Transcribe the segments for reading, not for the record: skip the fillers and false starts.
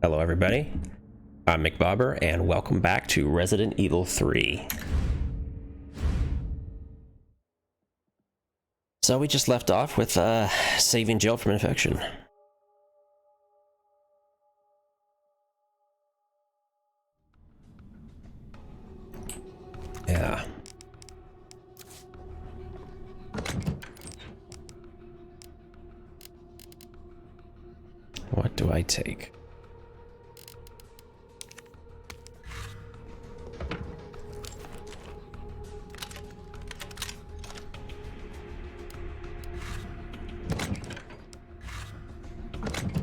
Hello everybody, I'm Mcbober and welcome back to Resident Evil 3. So we just left off with saving Jill from infection. Yeah. What do I take?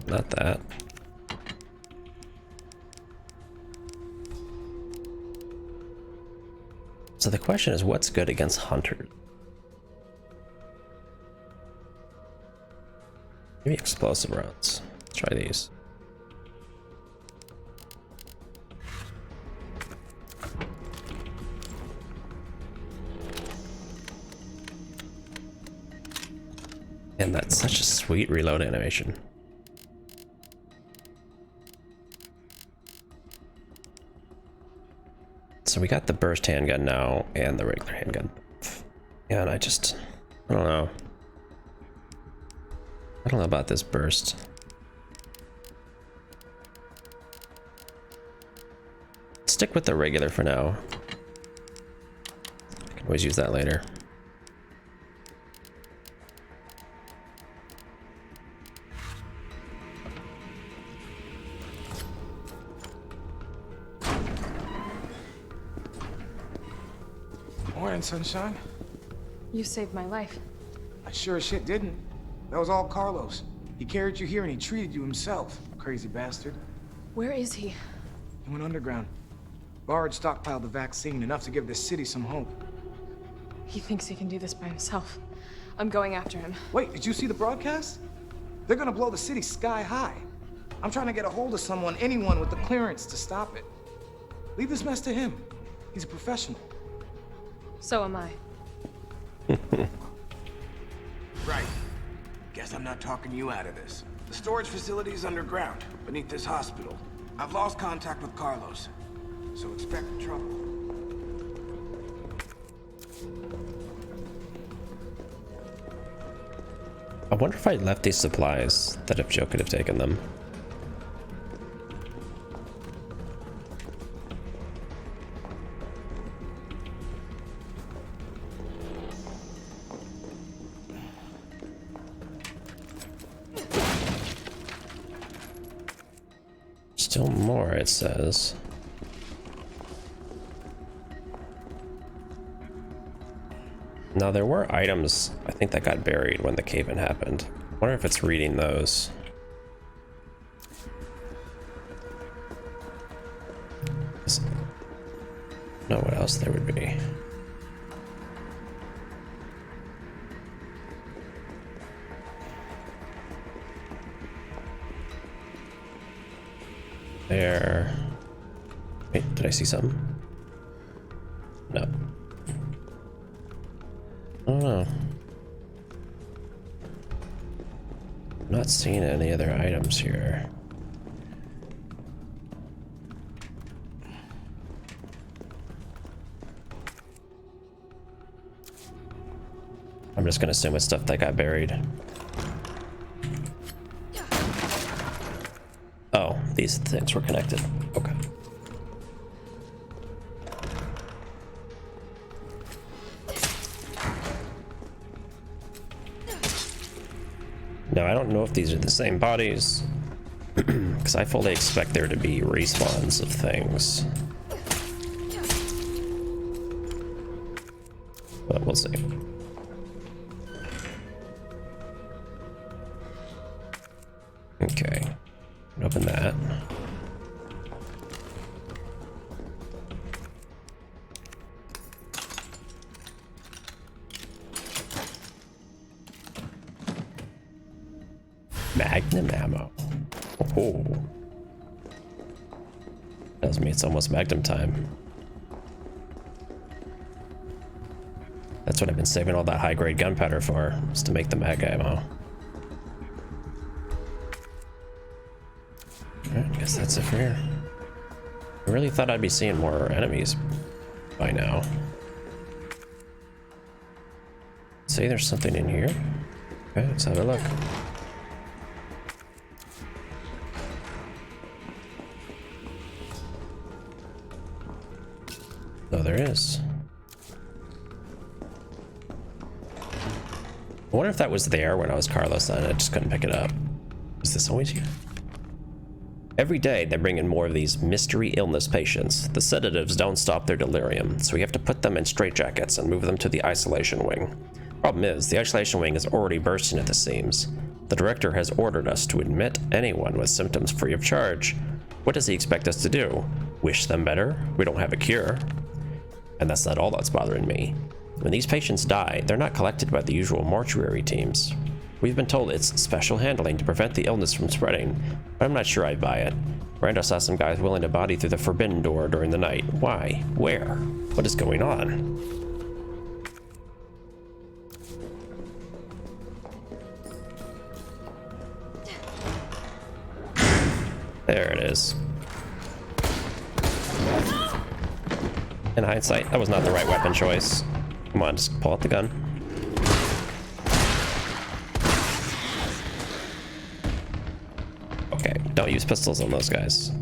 Not that. So the question is, what's good against hunters? Maybe explosive rounds. Let's try these. And that's such a sweet reload animation. So we got the burst handgun now and the regular handgun. And I don't know. I don't know about this burst. Stick with the regular for now. I can always use that later. Morning, sunshine. You saved my life. I sure as shit didn't. That was all Carlos. He carried you here and he treated you himself, crazy bastard. Where is he? He went underground. Bard stockpiled the vaccine, enough to give this city some hope. He thinks he can do this by himself. I'm going after him. Wait, did you see the broadcast? They're gonna blow the city sky high. I'm trying to get a hold of someone, anyone with the clearance to stop it. Leave this mess to him. He's a professional. So am I. Right. Guess I'm not talking you out of this. The storage facility is underground, beneath this hospital. I've lost contact with Carlos, so expect trouble. I wonder if I left these supplies, that if Joe could have taken them. Still more, it says. Now there were items, I think, that got buried when the cave-in happened. I wonder if it's reading those. Know what else there would be. There. Wait, did I see something? No. I don't know. I'm not seeing any other items here. I'm just gonna assume it's stuff that got buried. Oh, these things were connected. Okay. Now, I don't know if these are the same bodies, because I fully expect there to be respawns of things. But we'll see. Okay. Open that. Magnum ammo. Oh. Tells me it's almost Magnum time. That's what I've been saving all that high-grade gunpowder for, is to make the mag ammo. Alright, guess that's it for here. I really thought I'd be seeing more enemies by now. Say there's something in here. Okay, let's have a look. Oh, there is. I wonder if that was there when I was Carlos and I just couldn't pick it up. Is this always here? Every day they bring in more of these mystery illness patients. The sedatives don't stop their delirium, so we have to put them in straitjackets and move them to the isolation wing. Problem is, the isolation wing is already bursting at the seams. The director has ordered us to admit anyone with symptoms free of charge. What does he expect us to do? Wish them better? We don't have a cure. And that's not all that's bothering me. When these patients die, they're not collected by the usual mortuary teams. We've been told it's special handling to prevent the illness from spreading, but I'm not sure I buy it. Randall saw some guys willing to body through the forbidden door during the night. Why? Where? What is going on? There it is. In hindsight, that was not the right weapon choice. Come on, just pull out the gun. Okay, don't use pistols on those guys.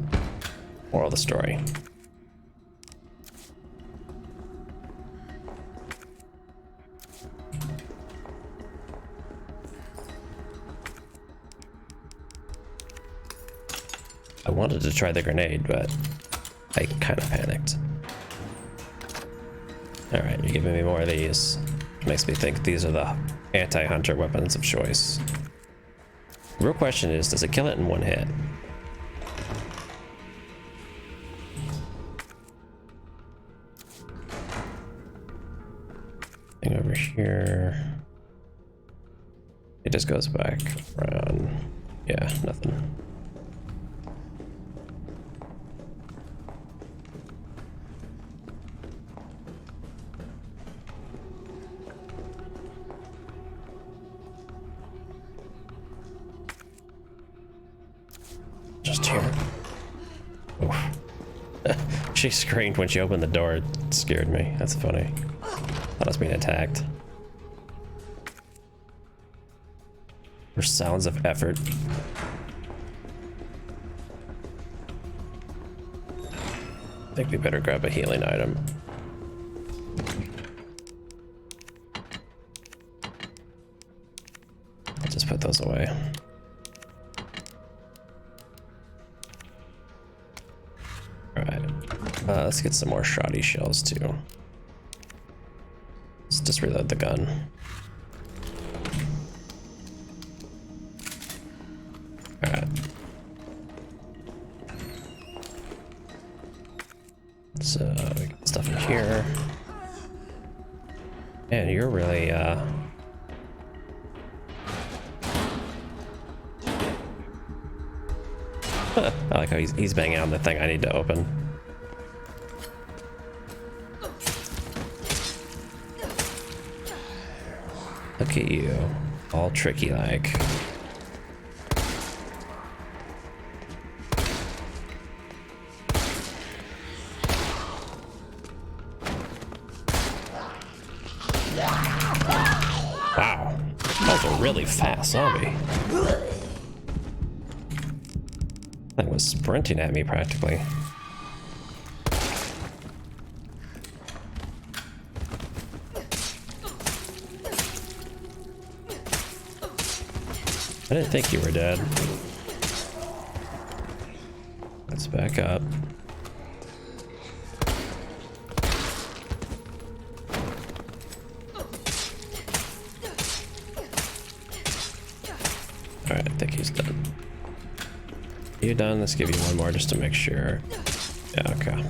Moral of the story. I wanted to try the grenade, but I kind of panicked. Alright, you're giving me more of these. Makes me think these are the anti-hunter weapons of choice. The real question is, does it kill it in one hit? Thing over here. It just goes back around. Yeah, nothing. Just here. Oof. She screamed when she opened the door. It scared me. That's funny. Thought I was being attacked. There's sounds of effort. I think we better grab a healing item. I'll just put those away. Alright, let's get some more shoddy shells too. Let's just reload the gun. Alright. So, we got stuff in here. Man, you're really, I like how he's banging on the thing I need to open. Look at you, all tricky like. Wow, that was a really fast zombie. That was sprinting at me practically. I didn't think you were dead. Let's back up. Alright, I think he's done. You done? Let's give you one more just to make sure. Yeah, okay.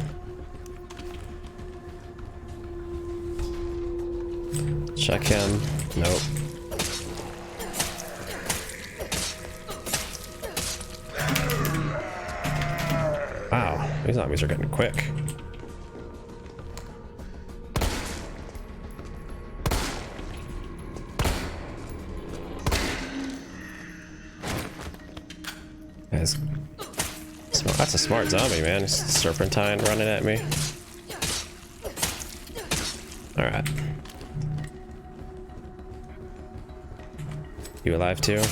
Check him. Nope. Wow, these zombies are getting quick. Guys, That's a smart zombie, man. Serpentine running at me. Alright. You alive too?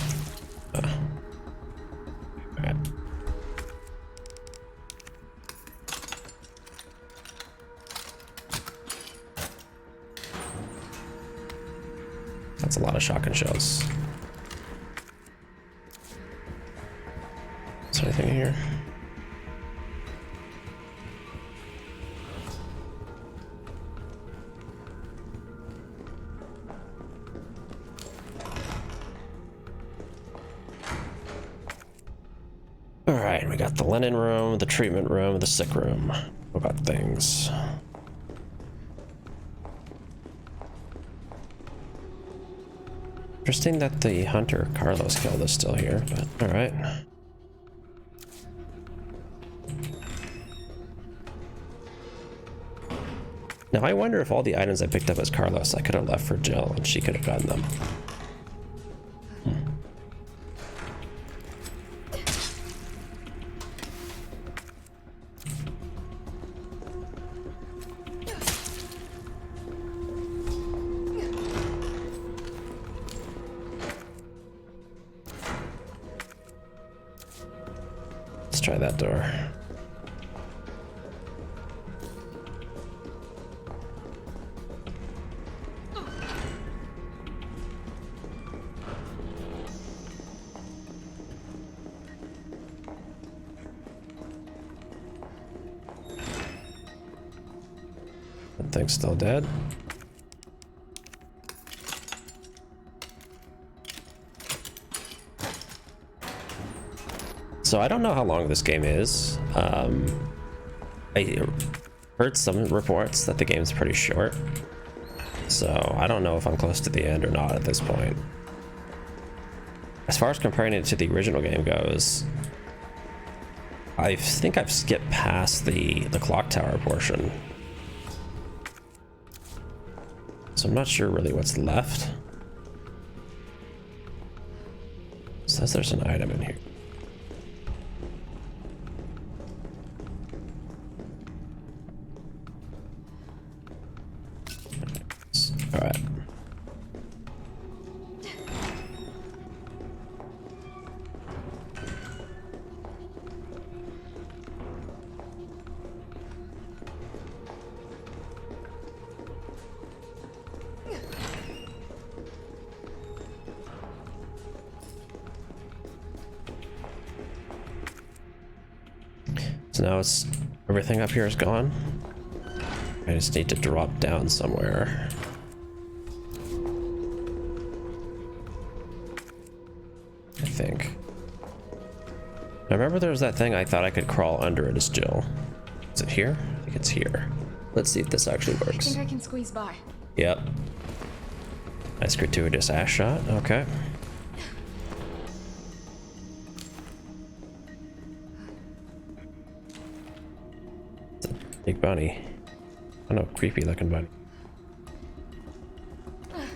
Alright. That's a lot of shotgun shells. Is there anything in here? Alright, we got the linen room, the treatment room, the sick room. What about things? Interesting that the hunter Carlos killed is still here, but alright. Now I wonder if all the items I picked up as Carlos I could have left for Jill and she could have gotten them. Let's try that door. That thing's still dead. So I don't know how long this game is. I heard some reports that the game's pretty short. So I don't know if I'm close to the end or not at this point. As far as comparing it to the original game goes, I think I've skipped past the clock tower portion. So I'm not sure really what's left. It says there's an item in here. All right. So now it's everything up here is gone. I just need to drop down somewhere. I think. I remember there was that thing I thought I could crawl under it as Jill. Is it here? I think it's here. Let's see if this actually works. I think I can squeeze by. Yep. Nice gratuitous ass shot. Okay. It's a big bunny. Oh no, creepy looking bunny.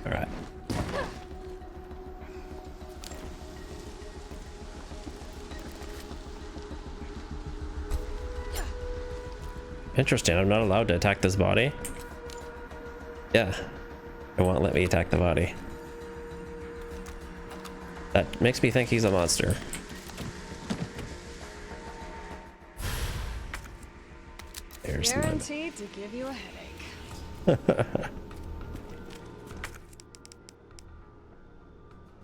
Alright. Interesting, I'm not allowed to attack this body. Yeah, it won't let me attack the body. That makes me think he's a monster. There's Guaranteed to give you a headache.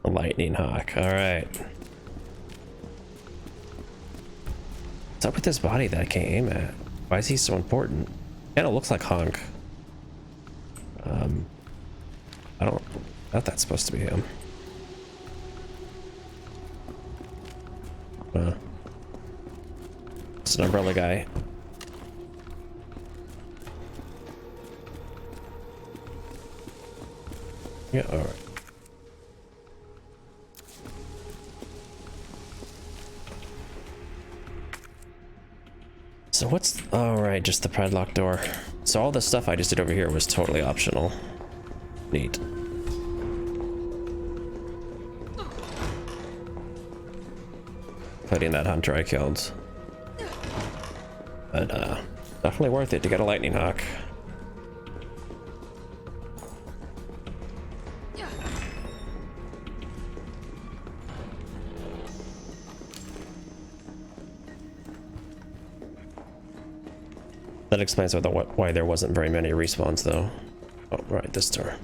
a lightning hawk. All right. What's up with this body that I can't aim at? Why is he so important? Kinda looks like Honk. I don't thought that's supposed to be him. It's an umbrella guy. Yeah, alright. So what's... Oh, right, just the padlock door. So all the stuff I just did over here was totally optional. Neat. Fighting that hunter I killed. But definitely worth it to get a lightning hawk. That explains why there wasn't very many respawns, though. Oh, right, this door.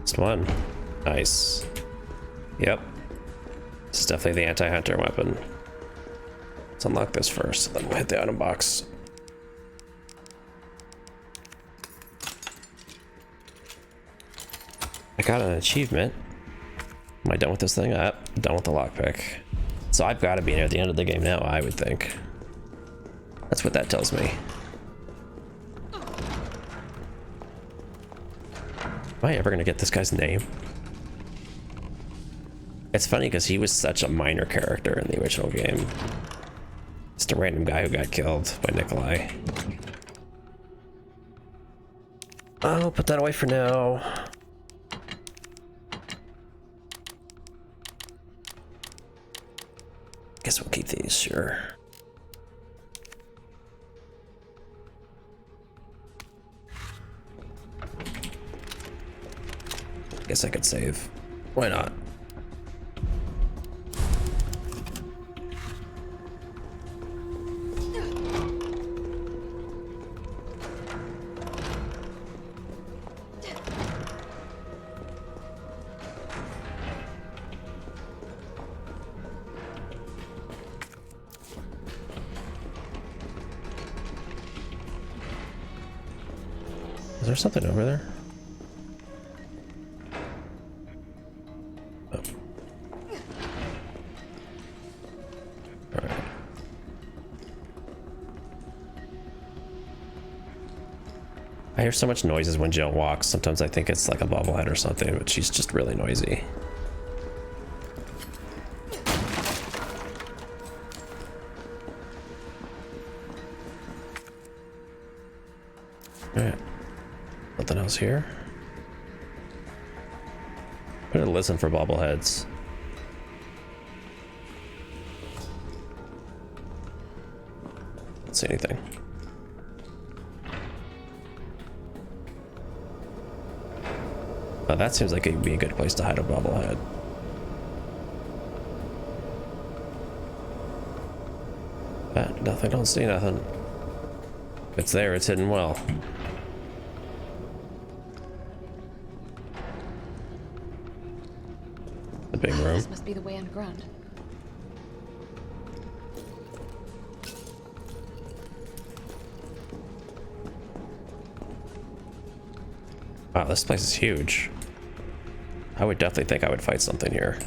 Just one. Nice. Yep. It's definitely the anti-hunter weapon. Let's unlock this first, then we'll hit the item box. I got an achievement. Am I done with this thing? Done with the lockpick. So I've got to be near the end of the game now, I would think. That's what that tells me. Am I ever going to get this guy's name? It's funny because he was such a minor character in the original game. Just a random guy who got killed by Nikolai. I'll put that away for now. Guess we'll keep these, sure. Guess I could save. Why not? Is there something over there? Oh. Alright. I hear so much noises when Jill walks. Sometimes I think it's like a bobblehead or something, but she's just really noisy. Alright. Nothing else here? I'm gonna listen for bobbleheads. Don't see anything. Oh, that seems like it'd be a good place to hide a bobblehead. Nothing, don't see nothing. If it's there, it's hidden well. The big room. This must be the way underground. Wow, this place is huge. I would definitely think I would fight something here.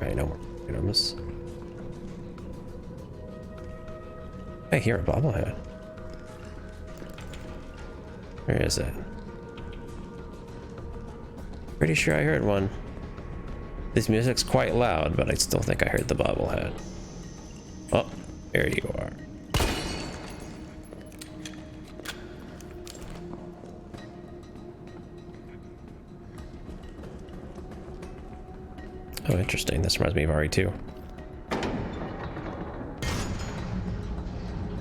Alright, no more items. I hear a bobblehead. Where is it? Pretty sure I heard one. This music's quite loud, but I still think I heard the bobblehead. Oh, there you are. Oh, interesting. This reminds me of RE2.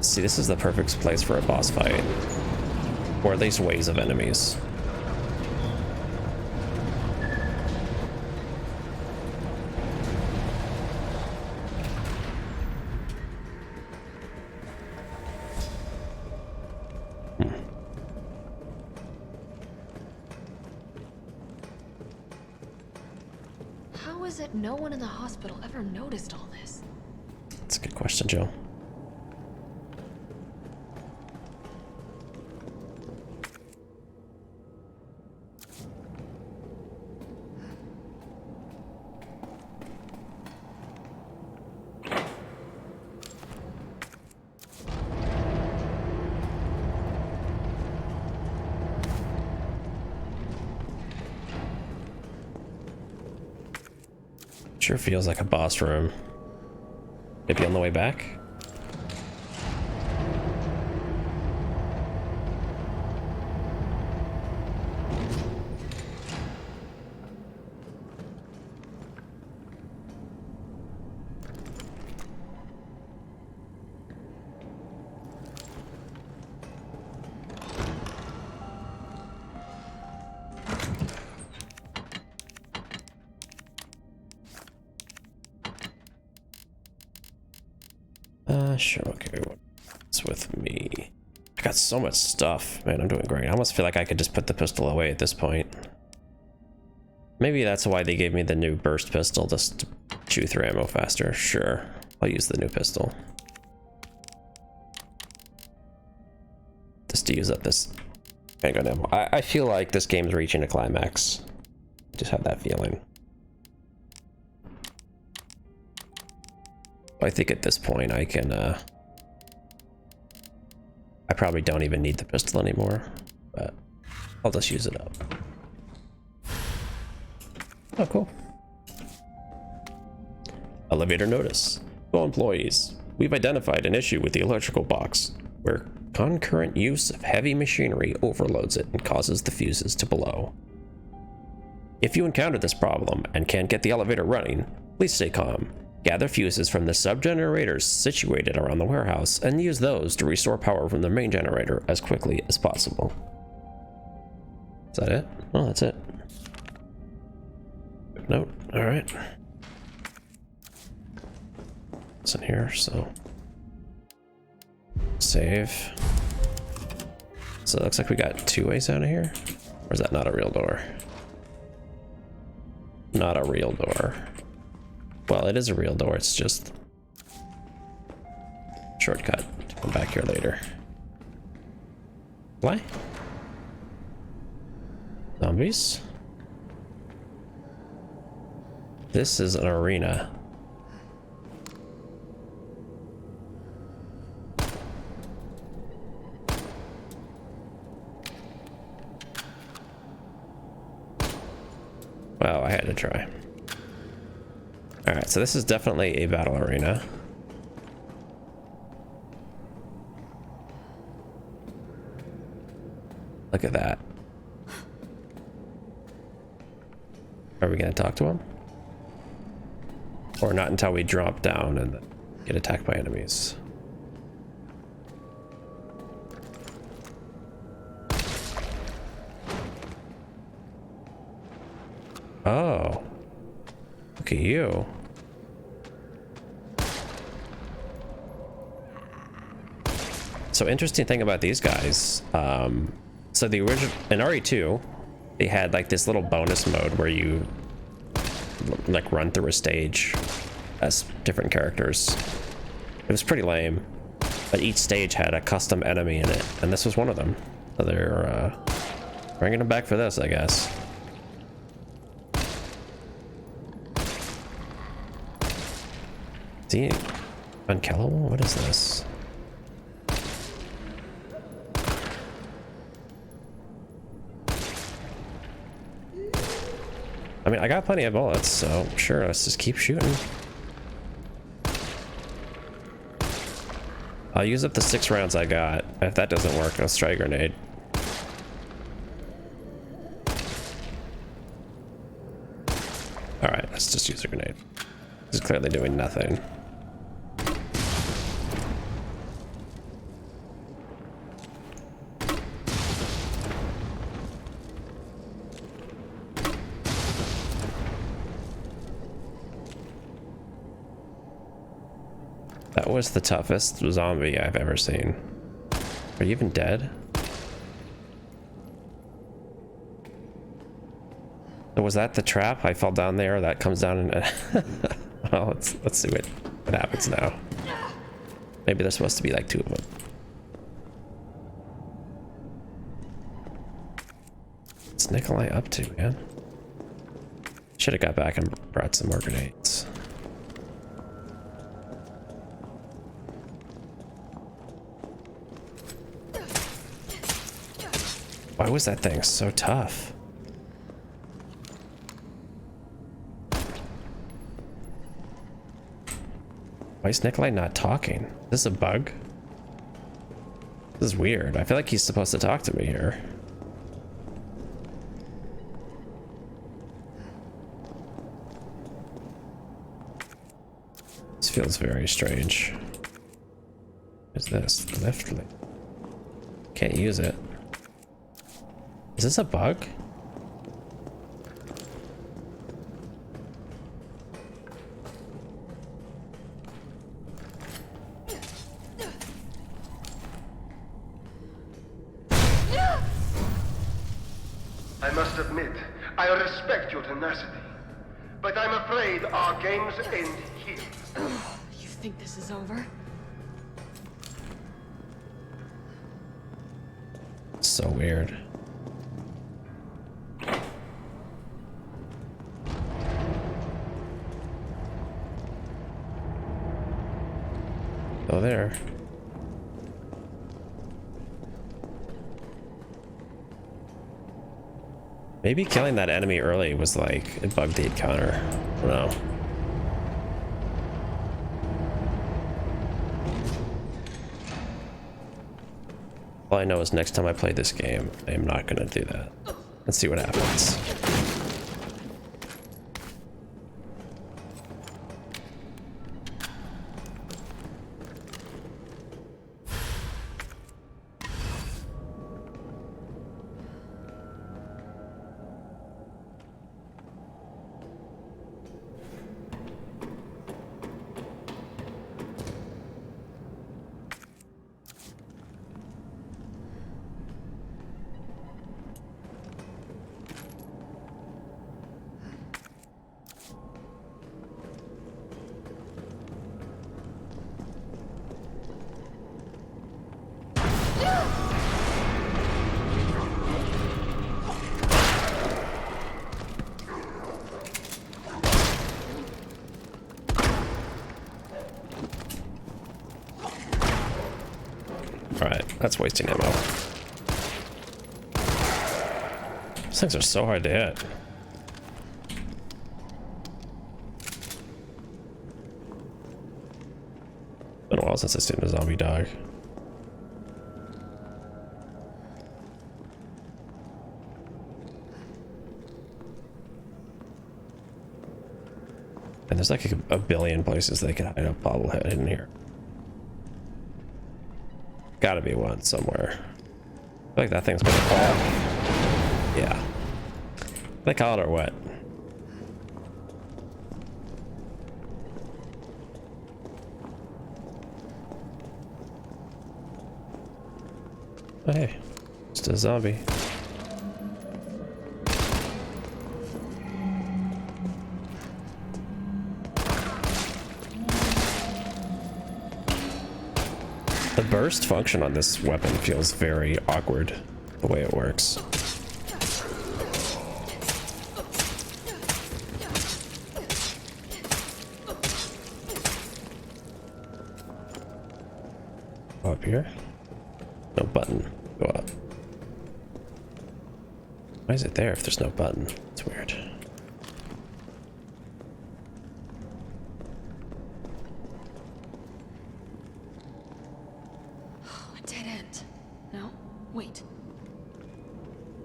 See, this is the perfect place for a boss fight. Or at least waves of enemies. How is it no one in the hospital ever noticed all this? That's a good question, Joe. Sure feels like a boss room. Maybe on the way back? Sure, okay. What's with me? I got so much stuff, man. I'm doing great. I almost feel like I could just put the pistol away at this point. Maybe that's why they gave me the new burst pistol, just to chew through ammo faster. Sure, I'll use the new pistol. Just to use up this handgun ammo. I feel like this game's reaching a climax. Just have that feeling. I think at this point I can, I probably don't even need the pistol anymore, but I'll just use it up. Oh, cool. Elevator notice. All employees, we've identified an issue with the electrical box where concurrent use of heavy machinery overloads it and causes the fuses to blow. If you encounter this problem and can't get the elevator running, please stay calm. Gather fuses from the sub-generators situated around the warehouse and use those to restore power from the main generator as quickly as possible. Is that it? Oh, that's it. Note. All right. It's in here, so save. So it looks like we got two ways out of here. Or is that not a real door? Not a real door. Well, it is a real door. It's just shortcut to come back here later. Why? Zombies? This is an arena. Well, I had to try. Alright, so this is definitely a battle arena. Look at that. Are we gonna talk to him? Or not until we drop down and get attacked by enemies? Oh. Look at you. So interesting thing about these guys, so the original, in RE2, they had like this little bonus mode where you like run through a stage as different characters. It was pretty lame, but each stage had a custom enemy in it, and this was one of them. So they're bringing them back for this, I guess. Is he unkillable? What is this? I mean, I got plenty of bullets, so sure, let's just keep shooting. I'll use up the 6 rounds I got. If that doesn't work, I'll try a grenade. Alright, let's just use a grenade. This is clearly doing nothing. That was the toughest zombie I've ever seen. Are you even dead? So was that the trap? I fell down there, that comes down and well, let's see what happens now. Maybe there's supposed to be like 2 of them. What's Nikolai up to, man? Should have got back and brought some more grenades. Why was that thing so tough? Why is Nikolai not talking? Is this a bug? This is weird. I feel like he's supposed to talk to me here. This feels very strange. What is this? Left link. Can't use it. Is this a bug? tenacity. But I'm afraid our games end here. You think this is over? So weird. Oh, there. Maybe killing that enemy early was like, it bugged the encounter. I don't know. All I know is next time I play this game, I am not gonna do that. Let's see what happens. Alright, that's wasting ammo. These things are so hard to hit. Been a while since I've seen a zombie dog. And there's like a billion places they can hide a bobblehead in here. Gotta be one somewhere. I feel like that thing's gonna fall. Yeah. They call it or what? Oh, hey, just a zombie. The burst function on this weapon feels very awkward, the way it works. Go up here? No button. Go up. Why is it there if there's no button? It's weird.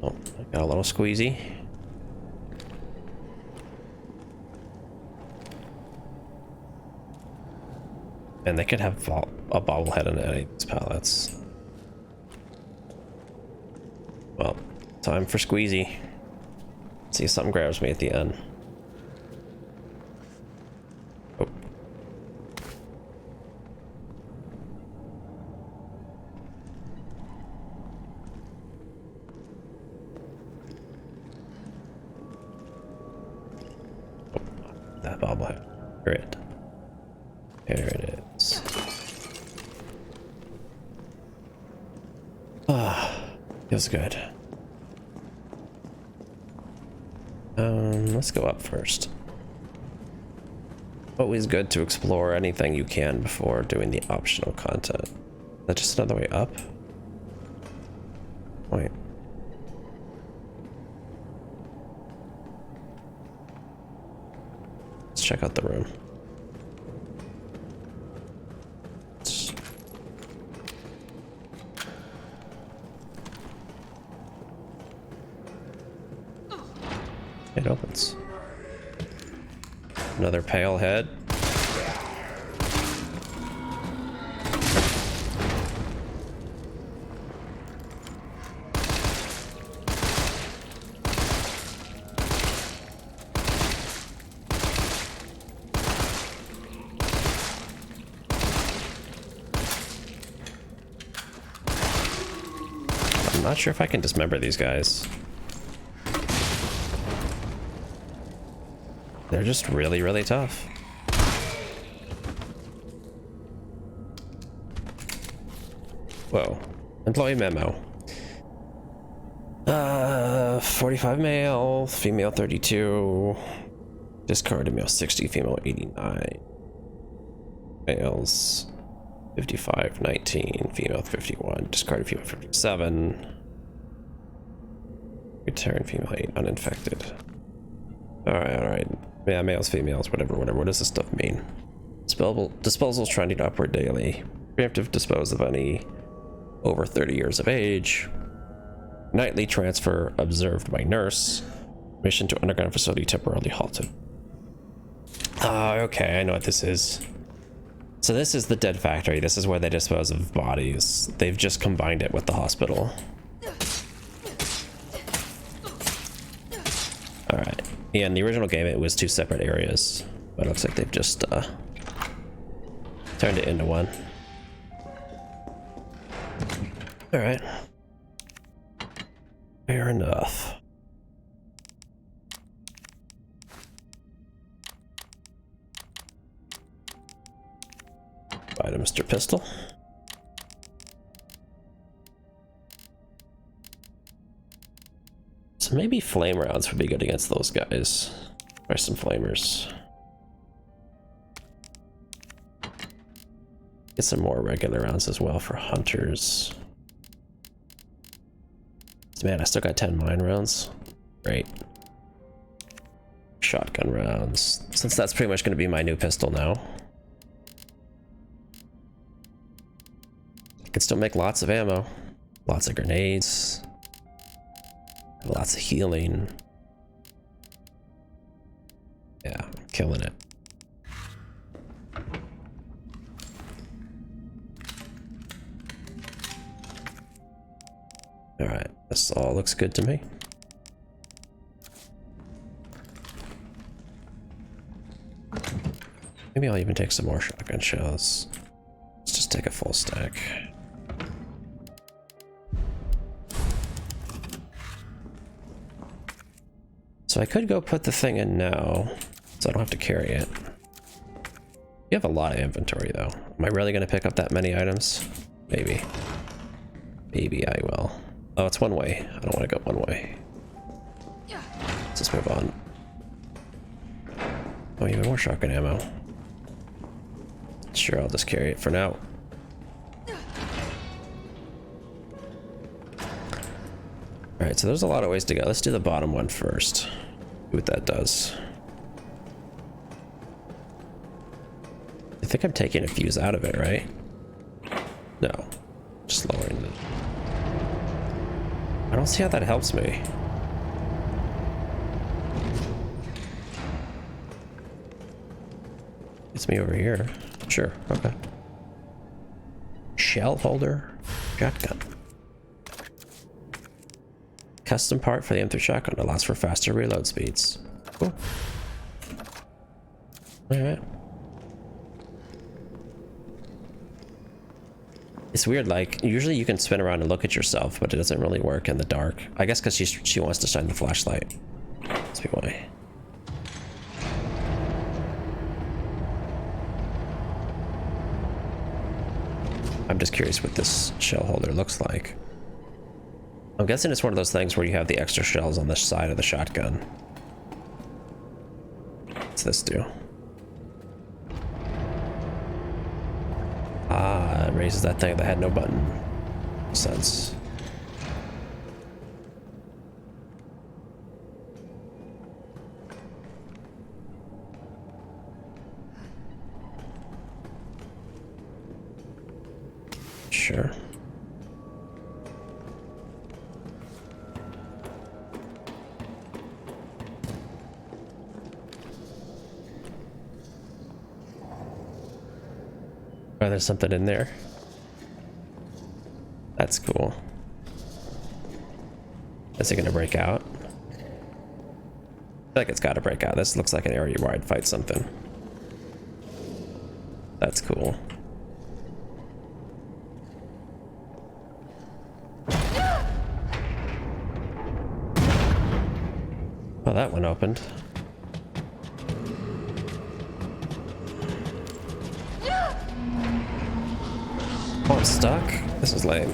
Oh, I got a little squeezy. And they could have a bobblehead in any of these pallets. Well, time for squeezy. See if something grabs me at the end. Oh. That bobblehead. Great. Here it is. Ah, feels good. Let's go up first. Always good to explore anything you can before doing the optional content. Is that just another way up? Wait. Let's check out the room. It opens. Another pale head. I'm not sure if I can dismember these guys. They're just really, really tough. Whoa. Employee memo. 45 male, female 32. Discarded male 60, female 89. Males 55, 19, female 51. Discarded female 57. Return female 8, uninfected. Alright. Yeah, males, females, whatever. What does this stuff mean? Disposals trending upward daily. Preemptive dispose of any over 30 years of age. Nightly transfer observed by nurse. Mission to underground facility temporarily halted. Okay, I know what this is. So this is the dead factory. This is where they dispose of bodies. They've just combined it with the hospital. Alright. Yeah, in the original game it was two separate areas. But it looks like they've just turned it into one. Alright. Fair enough. Bye to Mr. Pistol. So maybe flame rounds would be good against those guys. Try some flamers. Get some more regular rounds as well for hunters. Man, I still got 10 mine rounds. Great. Shotgun rounds. Since that's pretty much going to be my new pistol now. I can still make lots of ammo. Lots of grenades. Lots of healing. Yeah, I'm killing it. Alright, this all looks good to me. Maybe I'll even take some more shotgun shells. Let's just take a full stack. So I could go put the thing in now, so I don't have to carry it. You have a lot of inventory though. Am I really going to pick up that many items? Maybe. Maybe I will. Oh, it's one way. I don't want to go one way. Let's just move on. Oh, even more shotgun ammo. Sure, I'll just carry it for now. Alright, so there's a lot of ways to go. Let's do the bottom one first. See what that does. I think I'm taking a fuse out of it, right? No. Just lowering it. I don't see how that helps me. It's me over here. Sure, okay. Shell holder, shotgun. Custom part for the M3 shotgun allows for faster reload speeds. Cool. Alright. It's weird, like, usually you can spin around and look at yourself, but it doesn't really work in the dark. I guess because she wants to shine the flashlight. That's why. I'm just curious what this shell holder looks like. I'm guessing it's one of those things where you have the extra shells on the side of the shotgun. What's this do? Ah, it raises that thing that had no button. Makes sense. Sure. Oh, there's something in there. That's cool. Is it gonna break out? I feel like it's gotta break out. This looks like an area where I'd fight something. That's cool. Oh, that one opened. I'm stuck? This is lame.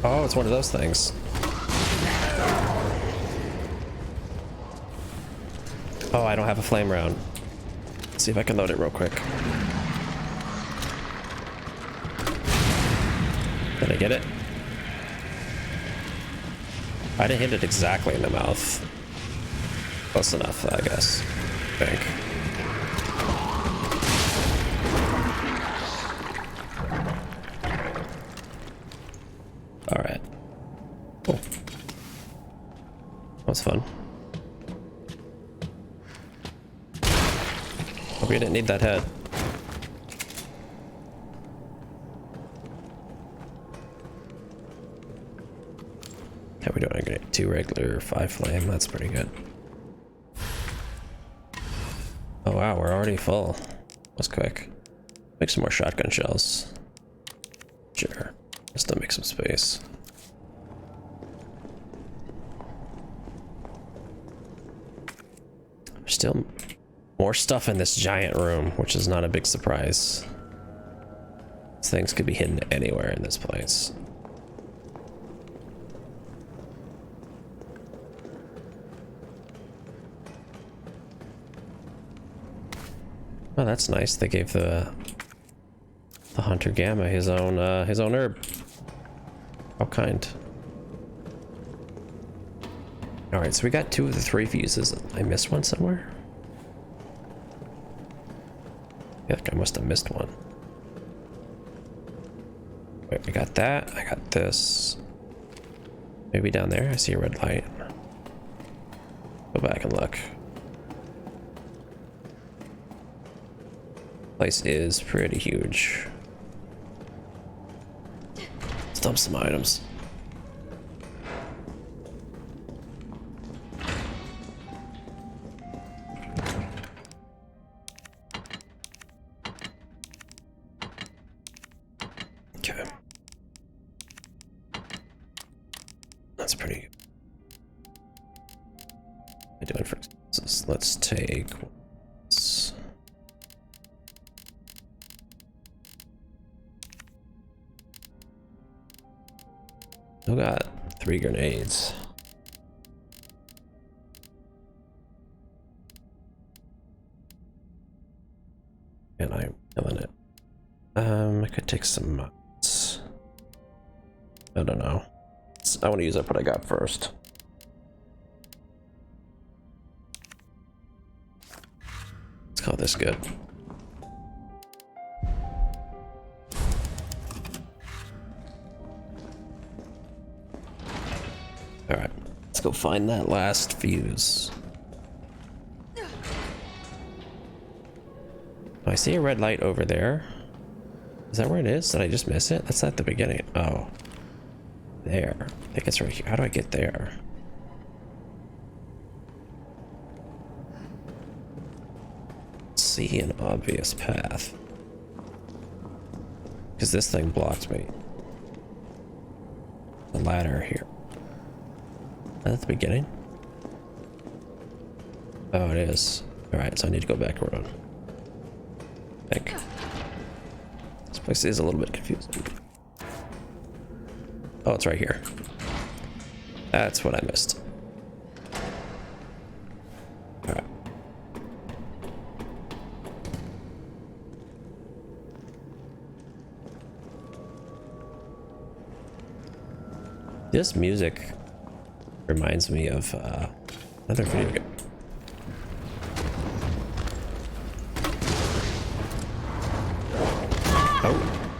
Oh, it's one of those things. Oh, I don't have a flame round. Let's see if I can load it real quick. Did I get it? I didn't hit it exactly in the mouth. Close enough, I guess. I think. Alright. Cool. That was fun. Hope you didn't need that head. How we doing? I get 2 regular, 5 flame. That's pretty good. Oh wow, we're already full. That was quick. Make some more shotgun shells. Sure. Just to make some space. There's still more stuff in this giant room, which is not a big surprise. These things could be hidden anywhere in this place. Oh, that's nice. They gave the Hunter Gamma his own herb. How kind. All right, so we got 2 of the 3 fuses. I missed one somewhere. I feel like I must have missed one. Wait, I got that. I got this. Maybe down there. I see a red light. Go back and look. Place is pretty huge. Let's dump some items. Okay. That's pretty good. What am I doing for expenses? Let's take this. Still got 3 grenades. And I'm killing it. I could take some mods. I don't know. I want to use up what I got first. Let's call this good. Alright, let's go find that last fuse. Oh, I see a red light over there. Is that where it is? Did I just miss it? That's at the beginning. Oh. There. I think it's right here. How do I get there? See an obvious path. Because this thing blocked me. The ladder here. At the beginning? Oh, it is. Alright, so I need to go back around. I think. This place is a little bit confusing. Oh, it's right here. That's what I missed. Alright. This music reminds me of another video game. Oh,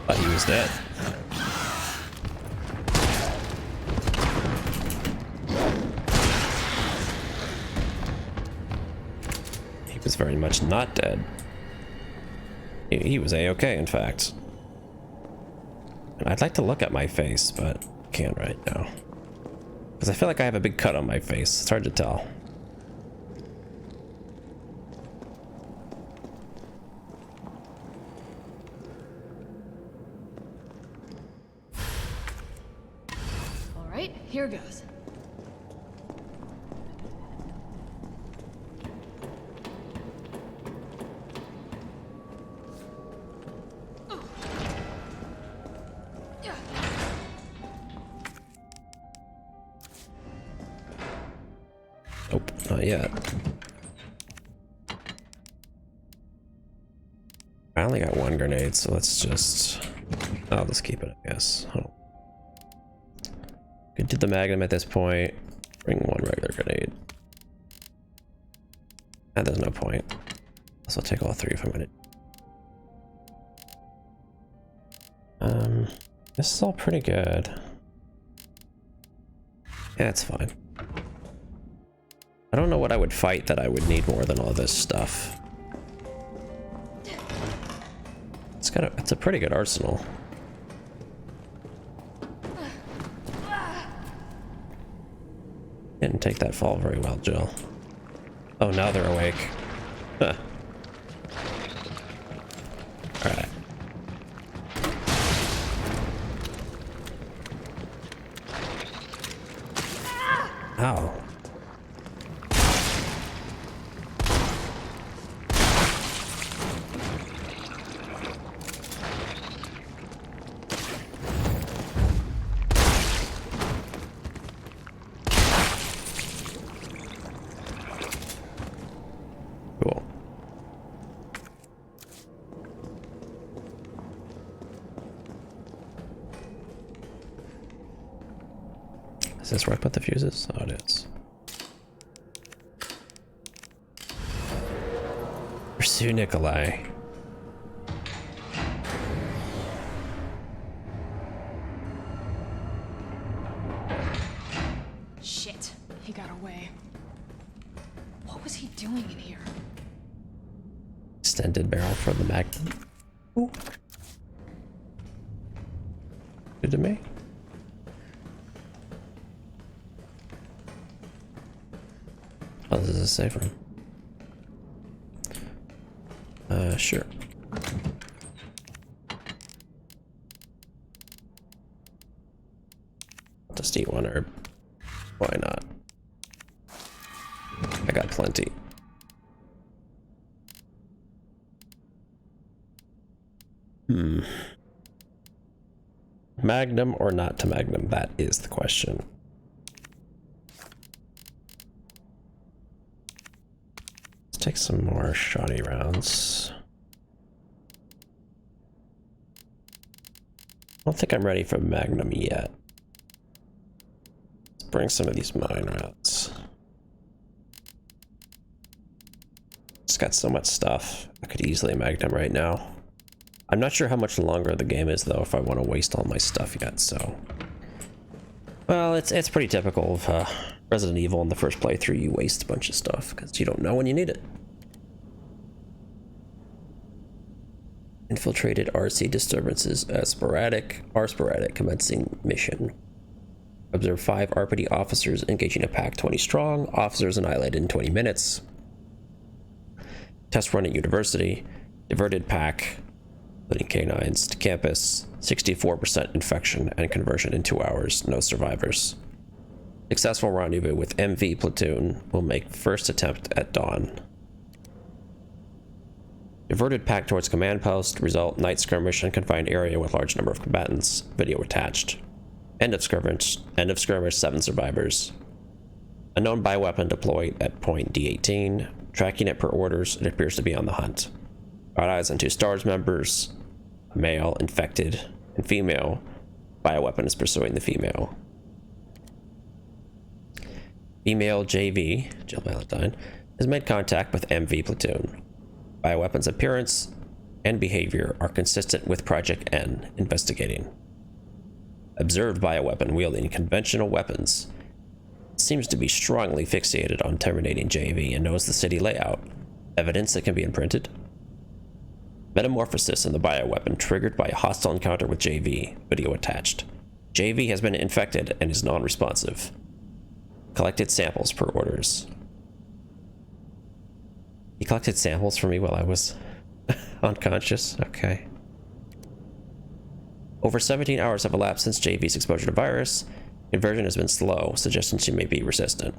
thought he was dead. He was very much not dead. He was A-okay, in fact. And I'd like to look at my face, but I can't right now. Because I feel like I have a big cut on my face. It's hard to tell. All right, here goes. not yet. I only got one grenade, so let's just... I'll just keep it, I guess. Oh. Could do the magnum at this point. Bring one regular grenade. And there's no point. So I'll take all three if I'm gonna... This is all pretty good. Yeah, it's fine. I don't know what I would fight that I would need more than all this stuff. It's a pretty good arsenal. Didn't take that fall very well, Jill. Oh, now they're awake. Huh. Alright. Ow. Cool. Is this where I put the fuses? Oh, it is. Pursue Nikolai. Shit, he got away. What was he doing in here? Extended barrel for the magnum. Ooh. Good to me. Oh, this is a safe room. Sure. Just eat one herb. Why not? I got plenty. Magnum or not to magnum? That is the question. Let's take some more shoddy rounds. I don't think I'm ready for magnum yet. Let's bring some of these mine rounds. It's got so much stuff. I could easily magnum right now. I'm not sure how much longer the game is though, if I want to waste all my stuff yet, so. Well, it's pretty typical of Resident Evil in the first playthrough. You waste a bunch of stuff because you don't know when you need it. Infiltrated RC disturbances sporadic, commencing mission. Observe 5 RPD officers engaging a pack 20 strong. Officers annihilated in 20 minutes. Test run at university. Diverted pack, including canines, to campus. 64% infection and conversion in 2 hours. No survivors. Successful rendezvous with MV platoon will make first attempt at dawn. Diverted pack towards command post. Result, night skirmish and confined area with large number of combatants. Video attached. End of skirmish, 7 survivors. Unknown bioweapon deployed at point D18. Tracking it per orders, it appears to be on the hunt. Got eyes on 2 STARS members. A male, infected, and female. Bioweapon is pursuing the female. Female JV, Jill Valentine, has made contact with MV platoon. Bioweapon's appearance and behavior are consistent with Project N investigating. Observed bioweapon wielding conventional weapons. Seems to be strongly fixated on terminating JV and knows the city layout. Evidence that can be imprinted. Metamorphosis in the bioweapon triggered by a hostile encounter with JV. Video attached. JV has been infected and is non-responsive. Collected samples per orders. He collected samples for me while I was unconscious? Okay. Over 17 hours have elapsed since JV's exposure to virus. Conversion has been slow, suggesting she may be resistant.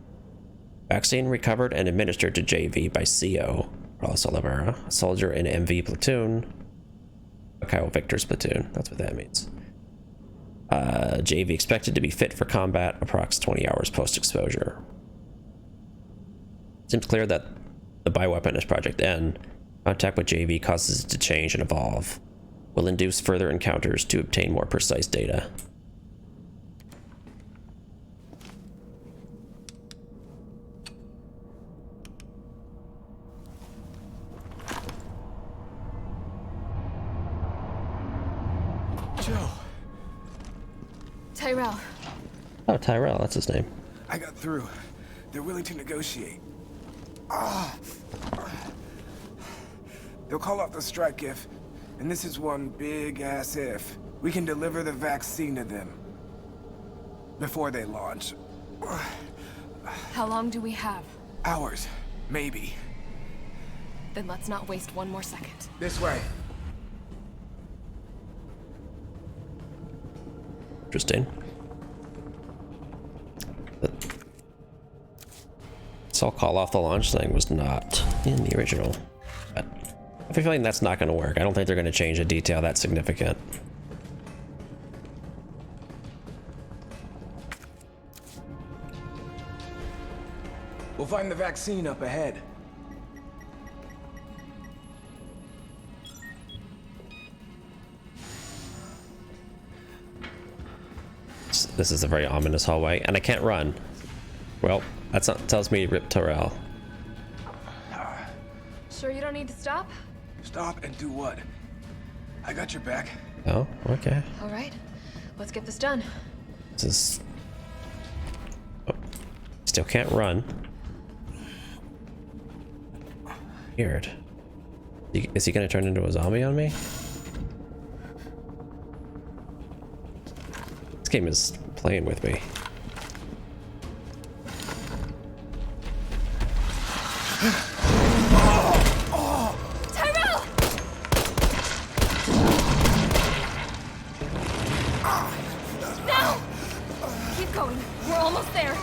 Vaccine recovered and administered to JV by CO, Carlos Oliveira, a soldier in MV platoon. Kyle Victor's platoon, that's what that means. JV expected to be fit for combat approx 20 hours post-exposure. Seems clear that the bioweapon is Project N. Contact with JV causes it to change and evolve. Will induce further encounters to obtain more precise data. Joe, Tyrell. Oh, Tyrell, that's his name. I got through. They're willing to negotiate. They'll call off the strike if, and this is one big ass if, we can deliver the vaccine to them before they launch. How long do we have? Hours, maybe. Then let's not waste one more second. This way. Interesting. This all call off the launch thing was not in the original. But I have a feeling that's not going to work. I don't think they're going to change a detail that significant. We'll find the vaccine up ahead. This is a very ominous hallway, and I can't run. Well, that tells me Rip Tyrell. Sure you don't need to stop? Stop and do what? I got your back. Oh, okay. All right, let's get this done. This is... Oh, still can't run. Weird. Is he gonna turn into a zombie on me? This game is playing with me. Tyrell! Now! Keep going. We're almost there.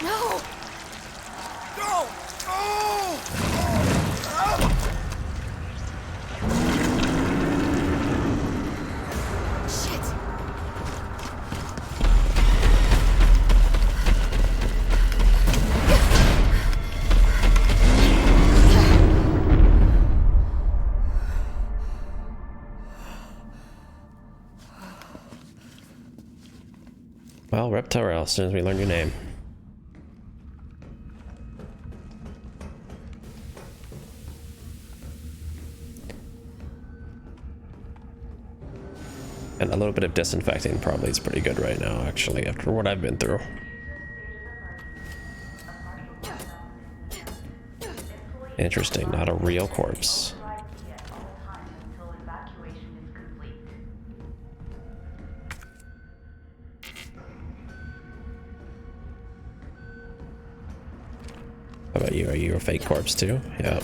No! No! Oh! Shit! Well, Rip Tyrell, as soon as we learn your name. And a little bit of disinfecting probably is pretty good right now, actually, after what I've been through. Interesting, not a real corpse. How about you? Are you a fake corpse too? Yeah.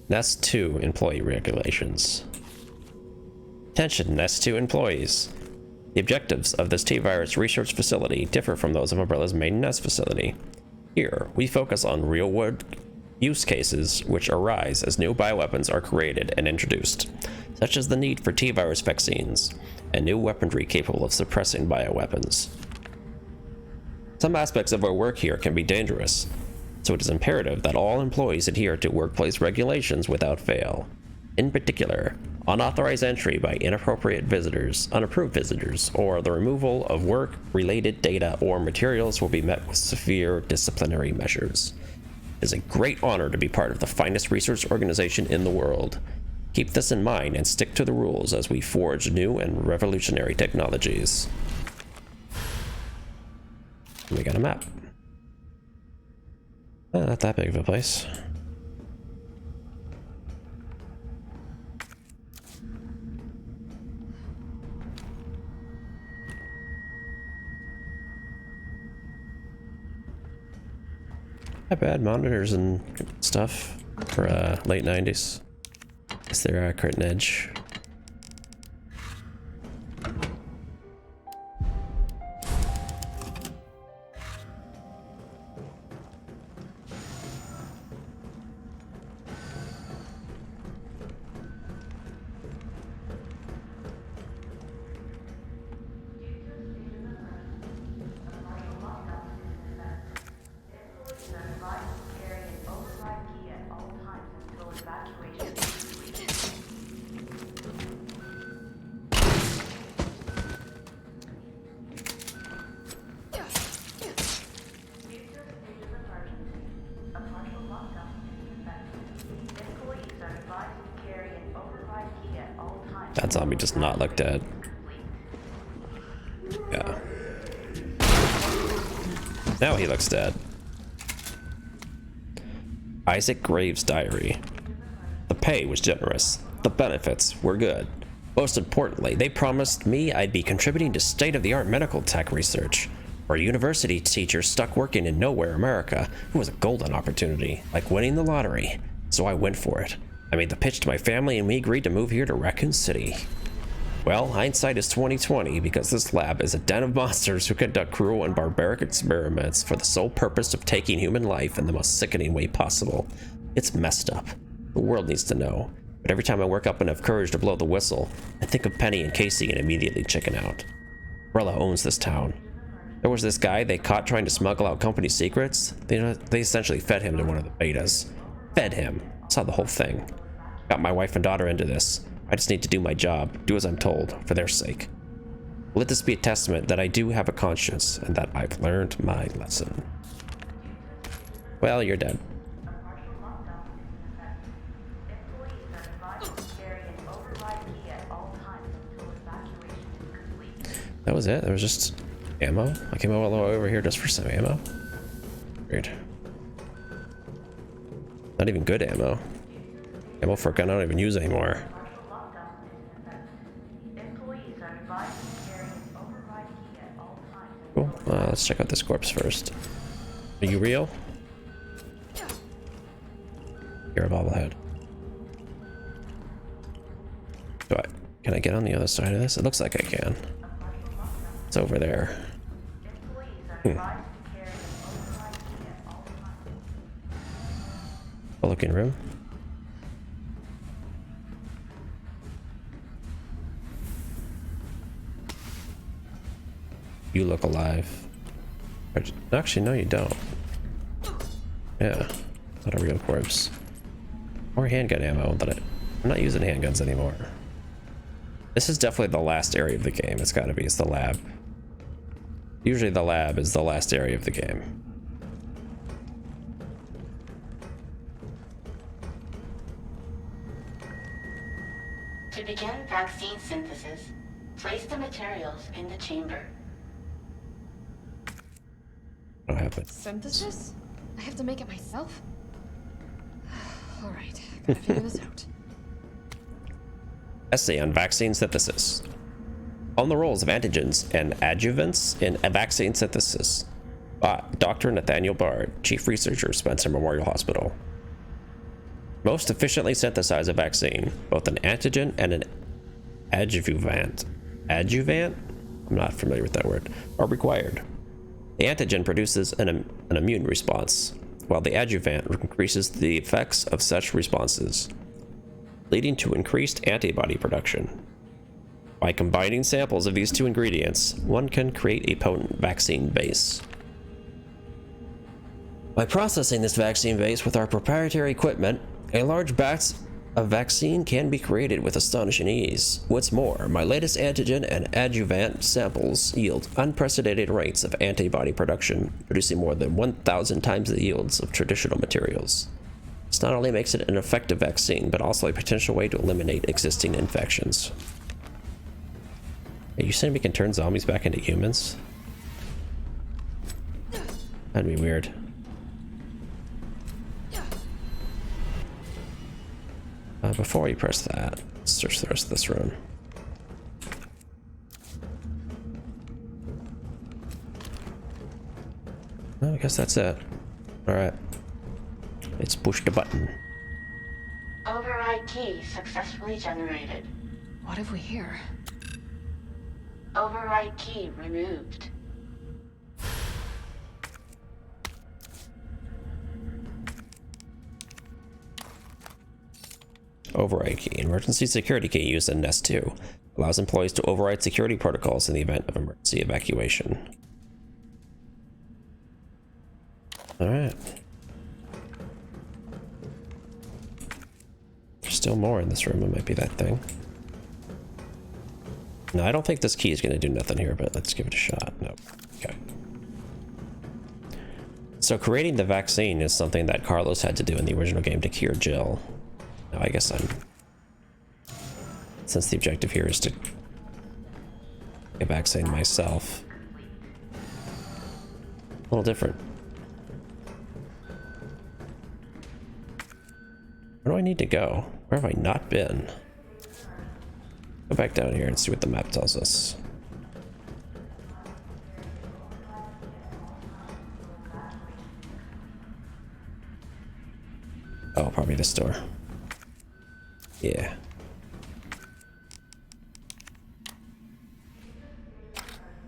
Nest 2 employee regulations. Attention, Nest 2 employees. The objectives of this T-Virus research facility differ from those of Umbrella's main Nest facility. Here, we focus on real-world use cases which arise as new bioweapons are created and introduced, such as the need for T-Virus vaccines and new weaponry capable of suppressing bioweapons. Some aspects of our work here can be dangerous, so it is imperative that all employees adhere to workplace regulations without fail. In particular, unauthorized entry by inappropriate visitors, unapproved visitors, or the removal of work-related data or materials will be met with severe disciplinary measures. It is a great honor to be part of the finest research organization in the world. Keep this in mind and stick to the rules as we forge new and revolutionary technologies. We got a map. Not that big of a place. Not bad monitors and stuff for late 90s. Guess they're curtain edge. That zombie does not look dead. Yeah. Now he looks dead. Isaac Graves' diary. The pay was generous. The benefits were good. Most importantly, they promised me I'd be contributing to state-of-the-art medical tech research. For a university teacher stuck working in nowhere America, it was a golden opportunity, like winning the lottery. So I went for it. I made the pitch to my family and we agreed to move here to Raccoon City. Well, hindsight is 20/20 because this lab is a den of monsters who conduct cruel and barbaric experiments for the sole purpose of taking human life in the most sickening way possible. It's messed up. The world needs to know. But every time I work up enough courage to blow the whistle, I think of Penny and Casey and immediately chicken out. Umbrella owns this town. There was this guy they caught trying to smuggle out company secrets. They essentially fed him to one of the betas. Fed him. Saw the whole thing. Got my wife and daughter into this. I just need to do my job, do as I'm told, for their sake. Let this be a testament that I do have a conscience and that I've learned my lesson. Well, you're dead. That was it? There was just ammo? I came all the way over here just for some ammo? Weird. Not even good ammo. Ammo for a gun I don't even use anymore. Cool. Let's check out this corpse first. Are you real? You're a bobblehead. Can I get on the other side of this? It looks like I can. It's over there. A looking room. You look alive. Actually, no, you don't. Yeah, not a real corpse. More handgun ammo, but I'm not using handguns anymore. This is definitely the last area of the game. It's gotta be. It's the lab. Usually the lab is the last area of the game. To begin vaccine synthesis, place the materials in the chamber. I don't have it. Synthesis? I have to make it myself? Alright, gotta figure this out. Essay on vaccine synthesis. On the roles of antigens and adjuvants in a vaccine synthesis. By Dr. Nathaniel Bard, Chief Researcher, Spencer Memorial Hospital. Most efficiently synthesize a vaccine, both an antigen and an adjuvant. Adjuvant? I'm not familiar with that word. Are required. The antigen produces an immune response, while the adjuvant increases the effects of such responses, leading to increased antibody production. By combining samples of these two ingredients, one can create a potent vaccine base. By processing this vaccine base with our proprietary equipment, a large batch of vaccine can be created with astonishing ease. What's more, my latest antigen and adjuvant samples yield unprecedented rates of antibody production, producing more than 1,000 times the yields of traditional materials. This not only makes it an effective vaccine, but also a potential way to eliminate existing infections. Are you saying we can turn zombies back into humans? That'd be weird. Before you press that, let's search the rest of this room. Well, I guess that's it. Alright. Let's push the button. Override key successfully generated. What have we here? Override key removed. Override key. Emergency security key used in Nest 2. Allows employees to override security protocols in the event of emergency evacuation. Alright. There's still more in this room. It might be that thing. No, I don't think this key is going to do nothing here, but let's give it a shot. Nope. Okay. So creating the vaccine is something that Carlos had to do in the original game to cure Jill. Now I guess I'm Since the objective here is to get vaccinated myself. A little different. Where do I need to go? Where have I not been? Go back down here and see what the map tells us. Oh, probably this door. Yeah.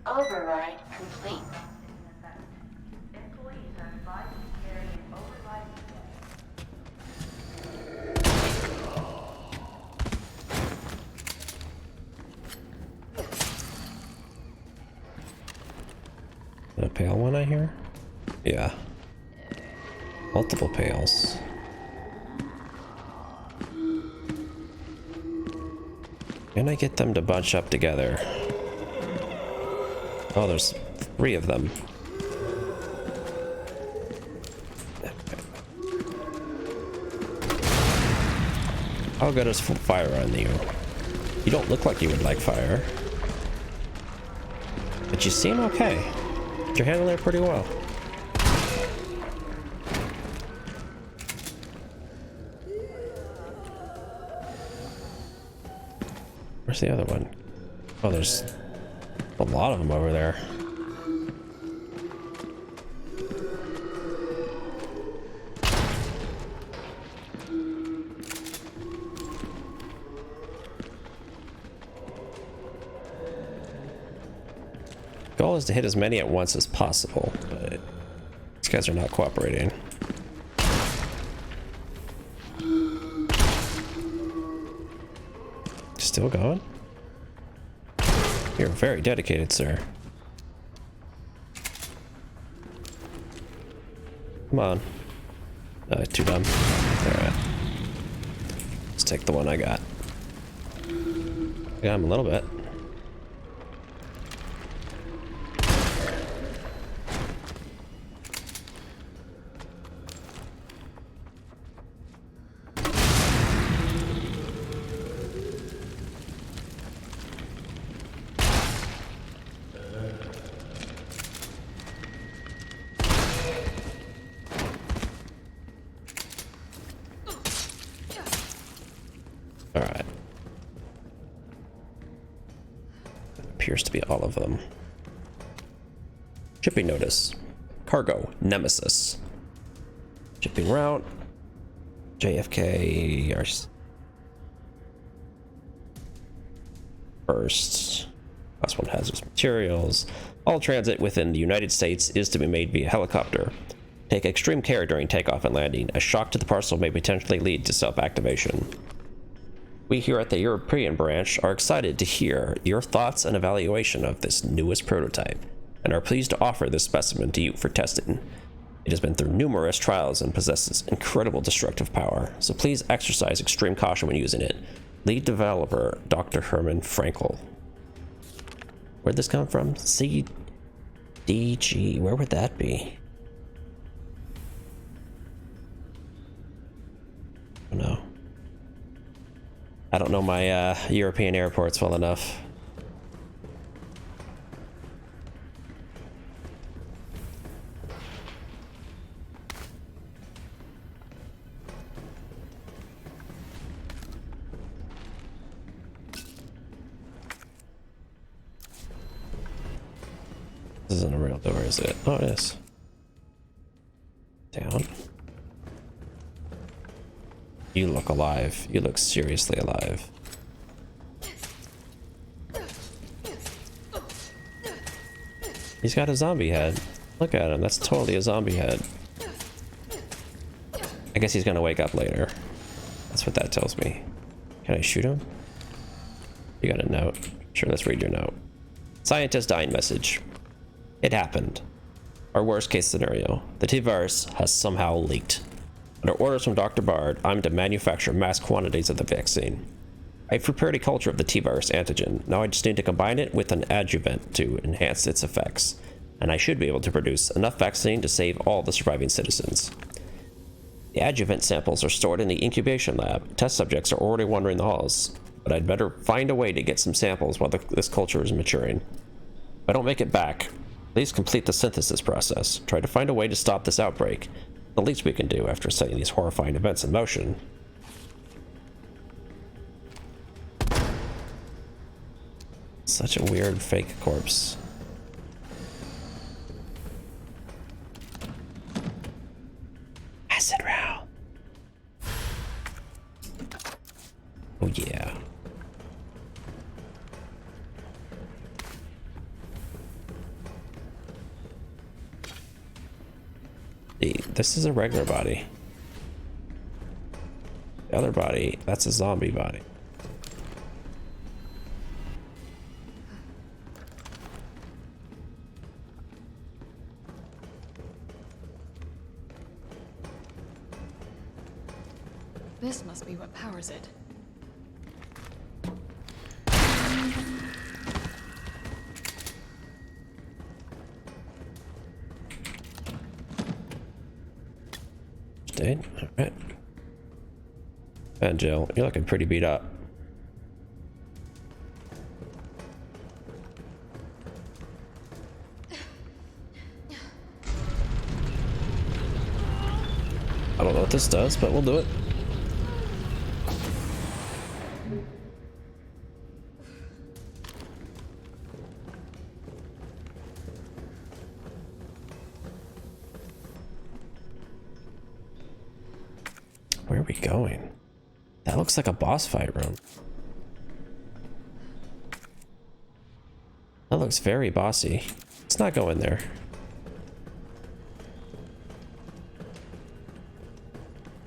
Override complete. A pale one I hear? Yeah. Multiple pails. Can I get them to bunch up together? Oh, there's 3 of them. How good is fire on you? You don't look like you would like fire. But you seem okay. You're handling it pretty well. Where's the other one? Oh, there's a lot of them over there. Goal is to hit as many at once as possible, but these guys are not cooperating. Still going? You're very dedicated, sir. Come on. Too dumb. Alright. Let's take the one I got. Got him a little bit. Alright. Appears to be all of them. Shipping notice. Cargo. Nemesis. Shipping route. JFK. First. Last one, hazardous materials. All transit within the United States is to be made via helicopter. Take extreme care during takeoff and landing. A shock to the parcel may potentially lead to self-activation. We here at the European branch are excited to hear your thoughts and evaluation of this newest prototype, and are pleased to offer this specimen to you for testing. It has been through numerous trials and possesses incredible destructive power, so please exercise extreme caution when using it. Lead developer, Dr. Herman Frankel. Where'd this come from? CDG, where would that be? Oh no. I don't know my European airports well enough. This isn't a real door, is it? Oh, it is. Down. You look alive. You look seriously alive. He's got a zombie head. Look at him. That's totally a zombie head. I guess he's gonna wake up later. That's what that tells me. Can I shoot him? You got a note. Sure, let's read your note. Scientist dying message. It happened. Our worst case scenario. The T-virus has somehow leaked. Under orders from Dr. Bard, I'm to manufacture mass quantities of the vaccine. I've prepared a culture of the T-virus antigen. Now I just need to combine it with an adjuvant to enhance its effects. And I should be able to produce enough vaccine to save all the surviving citizens. The adjuvant samples are stored in the incubation lab. Test subjects are already wandering the halls. but I'd better find a way to get some samples while this culture is maturing. If I don't make it back, please complete the synthesis process. Try to find a way to stop this outbreak. The least we can do after setting these horrifying events in motion. Such a weird fake corpse. Acid row. Oh yeah. This is a regular body. The other body, that's a zombie body. This must be what powers it. Dead? Alright. And Jill, you're looking pretty beat up. I don't know what this does, but we'll do it. Where are we going? That looks like a boss fight room. That looks very bossy. Let's not go in there.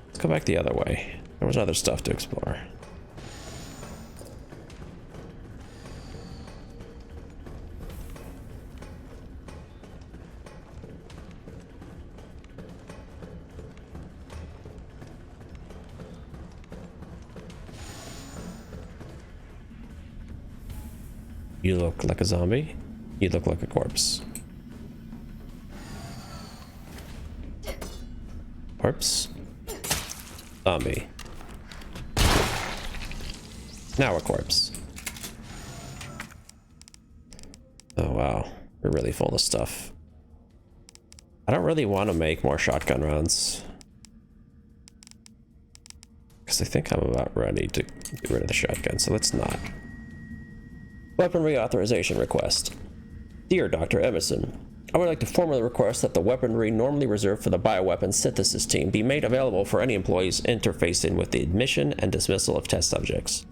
Let's go back the other way. There was other stuff to explore. You look like a zombie. You look like a corpse. Corpse. Zombie. Now a corpse. Oh wow, we're really full of stuff. I don't really want to make more shotgun rounds, because I think I'm about ready to get rid of the shotgun, so let's not. Weapon reauthorization request. Dear Dr. Emerson, I would like to formally request that the weaponry normally reserved for the bioweapons synthesis team be made available for any employees interfacing with the admission and dismissal of test subjects.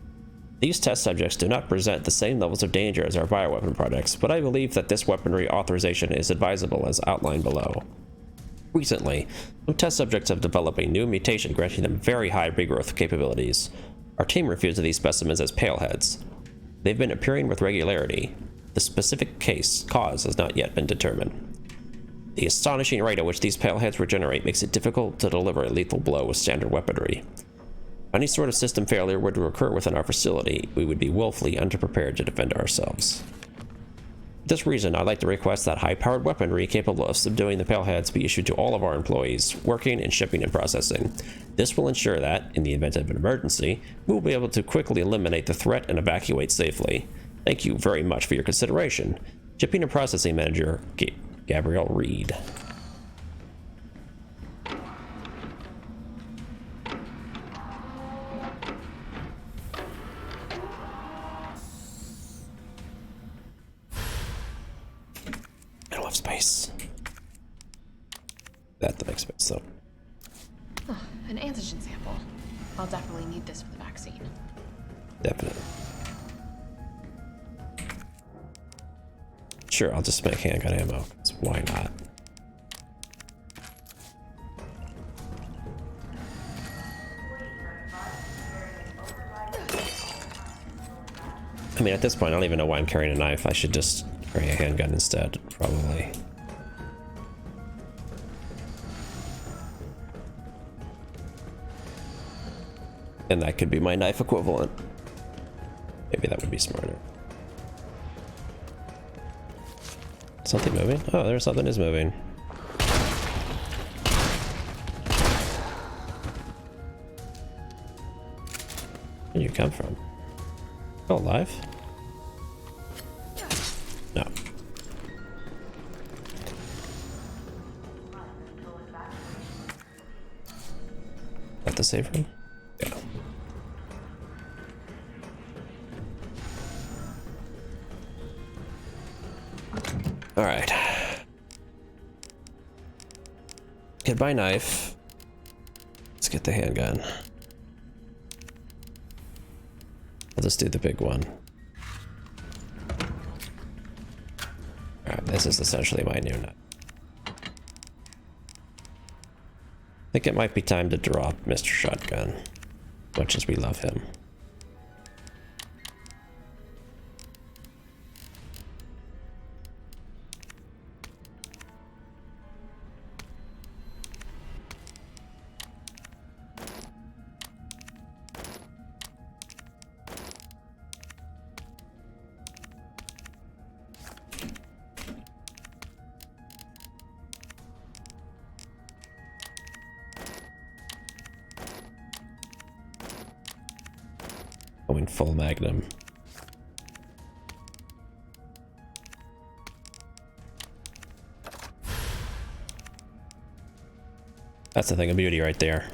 These test subjects do not present the same levels of danger as our bioweapon products, but I believe that this weaponry authorization is advisable as outlined below. Recently, some test subjects have developed a new mutation granting them very high regrowth capabilities. Our team refers to these specimens as paleheads. They've been appearing with regularity. The specific cause has not yet been determined. The astonishing rate at which these paleheads regenerate makes it difficult to deliver a lethal blow with standard weaponry. If any sort of system failure were to occur within our facility, we would be woefully underprepared to defend ourselves. For this reason, I'd like to request that high-powered weaponry capable of subduing the paleheads be issued to all of our employees working in shipping and processing. This will ensure that, in the event of an emergency, we will be able to quickly eliminate the threat and evacuate safely. Thank you very much for your consideration. Shipping and Processing Manager, Gabrielle Reed. I don't have space. That makes space, though. Oh, an antigen sample. I'll definitely need this for the vaccine. Definitely. Sure, I'll just make handgun ammo. Why not? I mean, at this point, I don't even know why I'm carrying a knife. I should just carry a handgun instead, probably. And that could be my knife equivalent. Maybe that would be smarter. Something moving? Oh, there's something is moving. Where'd you come from? Still alive? No. At the save room? Yeah. Alright. Goodbye knife. Let's get the handgun. I'll just do the big one. Alright, this is essentially my new knife. I think it might be time to drop Mr. Shotgun, much as we love him. Going full magnum. That's the thing of beauty right there.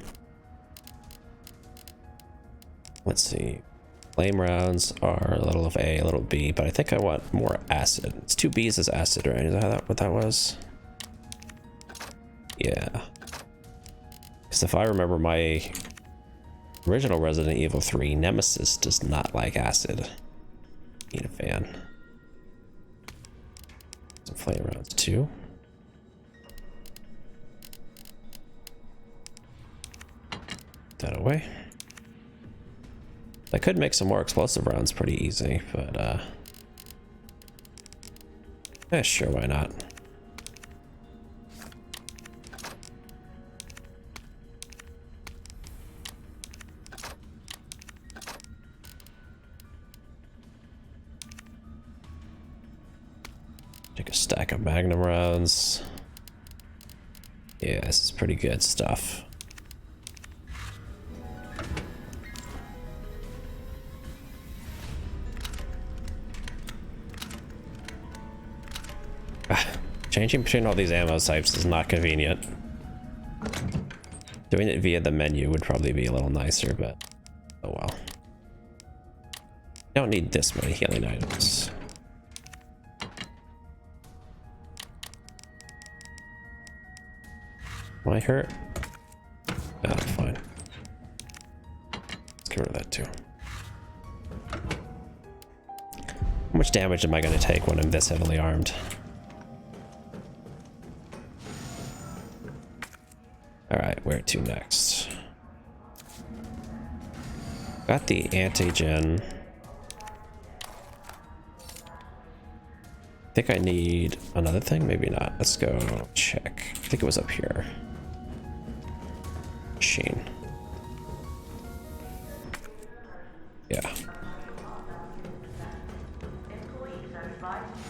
Let's see. Flame rounds are a little of A, a little B, but I think I want more acid. It's 2 B's as acid, right? Is that what that was? Yeah. Because if I remember my original Resident Evil 3, Nemesis does not like acid. Ain't a fan. Some flame rounds too. Put that away. I could make some more explosive rounds pretty easy, but yeah, sure, why not? Take a stack of magnum rounds. Yeah, this is pretty good stuff. Changing between all these ammo types is not convenient. Doing it via the menu would probably be a little nicer, but oh well. Don't need this many healing items. Am I hurt? No, I'm fine. Let's get rid of that too. How much damage am I going to take when I'm this heavily armed? Alright, where to next? Got the antigen. I think I need another thing, maybe not. Let's go check. I think it was up here. Machine. Yeah.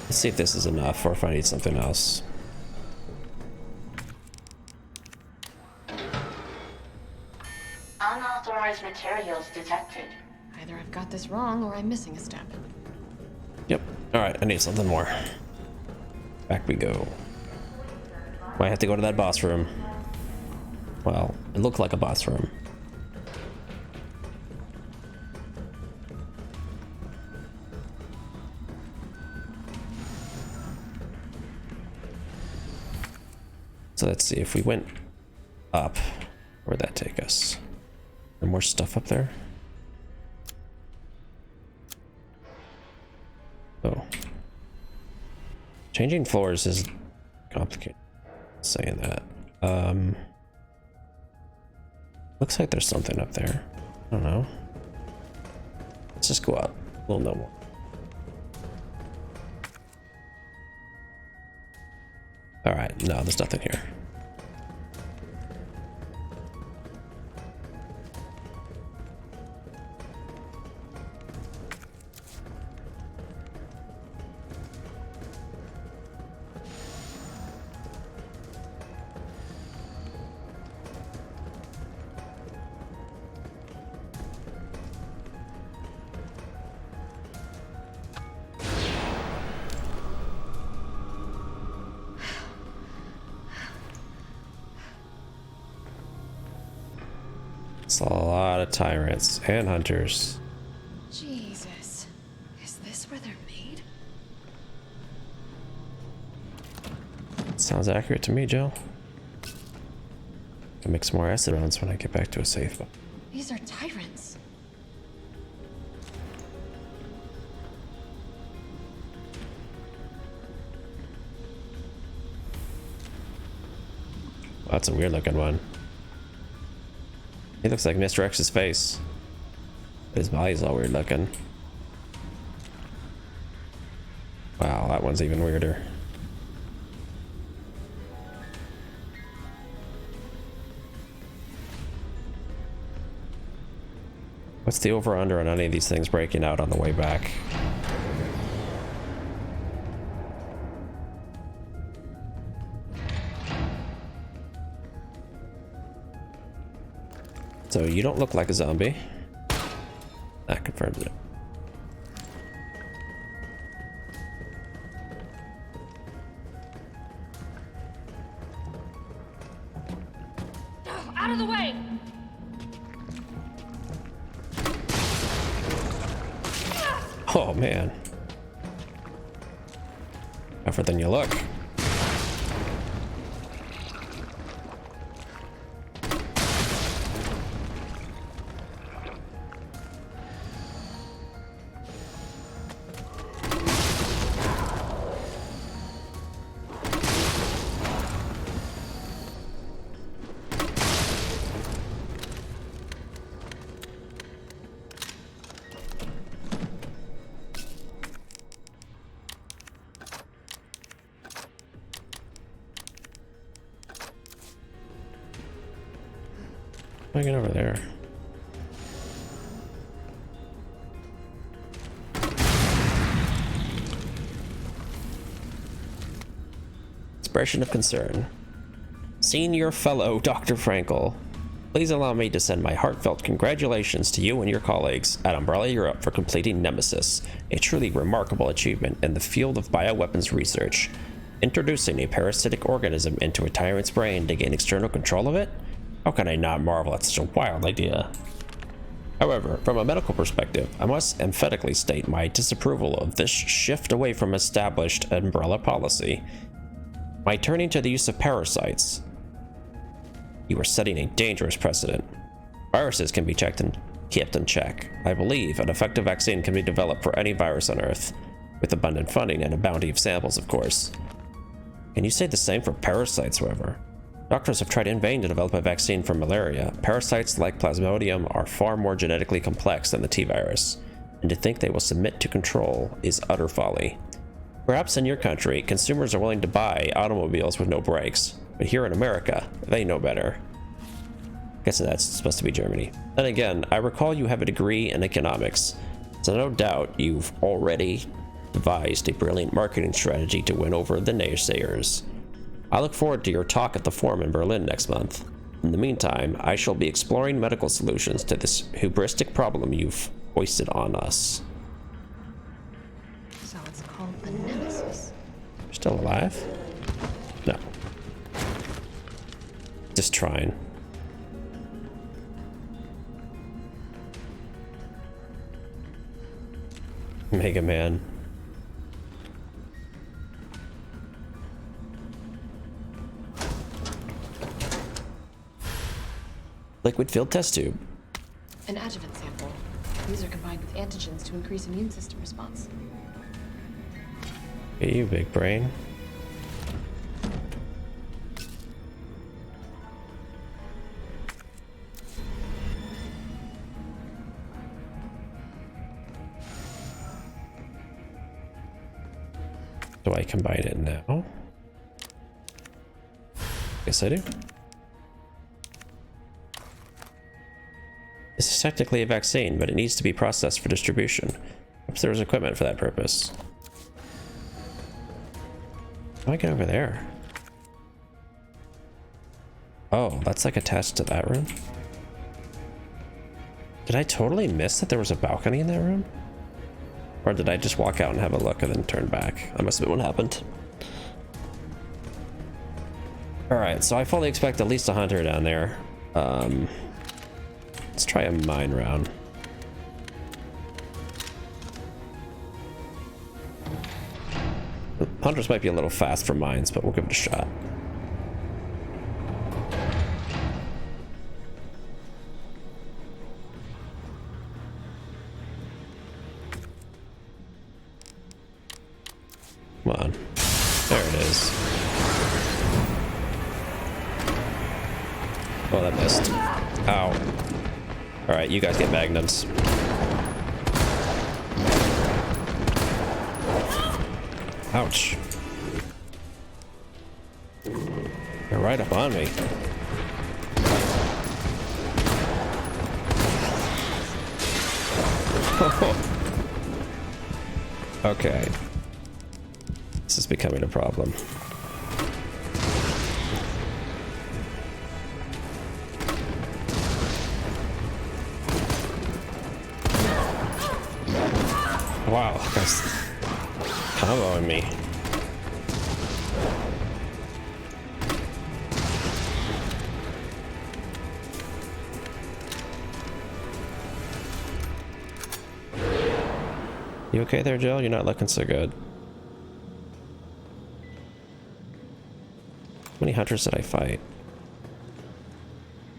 Let's see if this is enough or if I need something else. Unauthorized materials detected. Either I've got this wrong or I'm missing a step. Yep. Alright, I need something more. Back we go. Might have to go to that boss room. Well, it looked like a boss room. So let's see if we went up, where'd that take us? Is there more stuff up there? Oh. Changing floors is complicated. Saying that. Looks like there's something up there. I don't know. Let's just go up. We'll know more. Alright, no, there's nothing here. That's a lot of tyrants and hunters. Jesus. Is this where they're made? Sounds accurate to me, Jill. Can make some more acid rounds when I get back to a safe. These are tyrants. Well, that's a weird looking one. He looks like Mr. X's face. His body's all weird looking. Wow, that one's even weirder. What's the over-under on any of these things breaking out on the way back? So you don't look like a zombie. That confirms it. Out of the way! Oh man. Tougher than you look. I get over there. Expression of concern. Senior fellow Dr. Frankel, please allow me to send my heartfelt congratulations to you and your colleagues at Umbrella Europe for completing Nemesis, a truly remarkable achievement in the field of bioweapons research. Introducing a parasitic organism into a tyrant's brain to gain external control of it? How can I not marvel at such a wild idea? However, from a medical perspective, I must emphatically state my disapproval of this shift away from established umbrella policy. By turning to the use of parasites, you are setting a dangerous precedent. Viruses can be checked and kept in check. I believe an effective vaccine can be developed for any virus on Earth, with abundant funding and a bounty of samples, of course. Can you say the same for parasites, however? Doctors have tried in vain to develop a vaccine for malaria. Parasites like Plasmodium are far more genetically complex than the T-virus, and to think they will submit to control is utter folly. Perhaps in your country, consumers are willing to buy automobiles with no brakes, but here in America, they know better. Guessing that's supposed to be Germany. Then again, I recall you have a degree in economics, so no doubt you've already devised a brilliant marketing strategy to win over the naysayers. I look forward to your talk at the Forum in Berlin next month. In the meantime, I shall be exploring medical solutions to this hubristic problem you've hoisted on us. So it's called the Nemesis. Still alive? No. Just trying. Mega Man. Liquid filled test tube. An adjuvant sample. These are combined with antigens to increase immune system response. Hey, you big brain. Do I combine it now? Yes, I do. This is technically a vaccine, but it needs to be processed for distribution. Perhaps there was equipment for that purpose. How do I get over there? Oh, that's like attached to that room? Did I totally miss that there was a balcony in that room? Or did I just walk out and have a look and then turn back? That must have been what happened. Alright, so I fully expect at least a hunter down there. try a mine round. Hunters might be a little fast for mines, but we'll give it a shot. Come on. There it is. Oh, that missed. Ow. Alright, you guys get magnums. Ouch. They're right up on me. Okay. This is becoming a problem. Wow, guys comboing me. You okay there, Jill? You're not looking so good. How many hunters did I fight?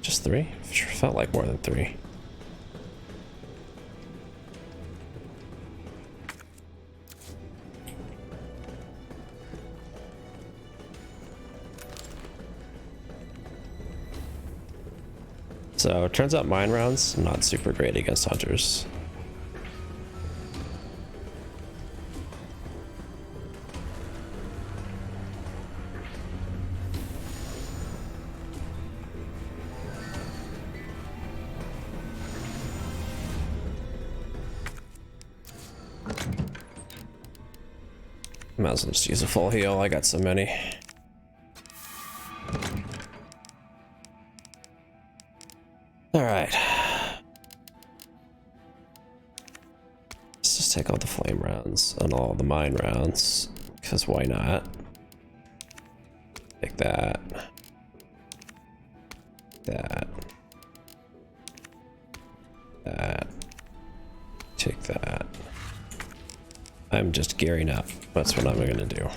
Just 3? Sure felt like more than 3. So it turns out mine rounds not super great against hunters. Might as well just use a full heal. I got so many. Alright. Let's just take all the flame rounds and all the mine rounds. Because why not? Take that. That. That. Take that. I'm just gearing up. That's what I'm gonna do.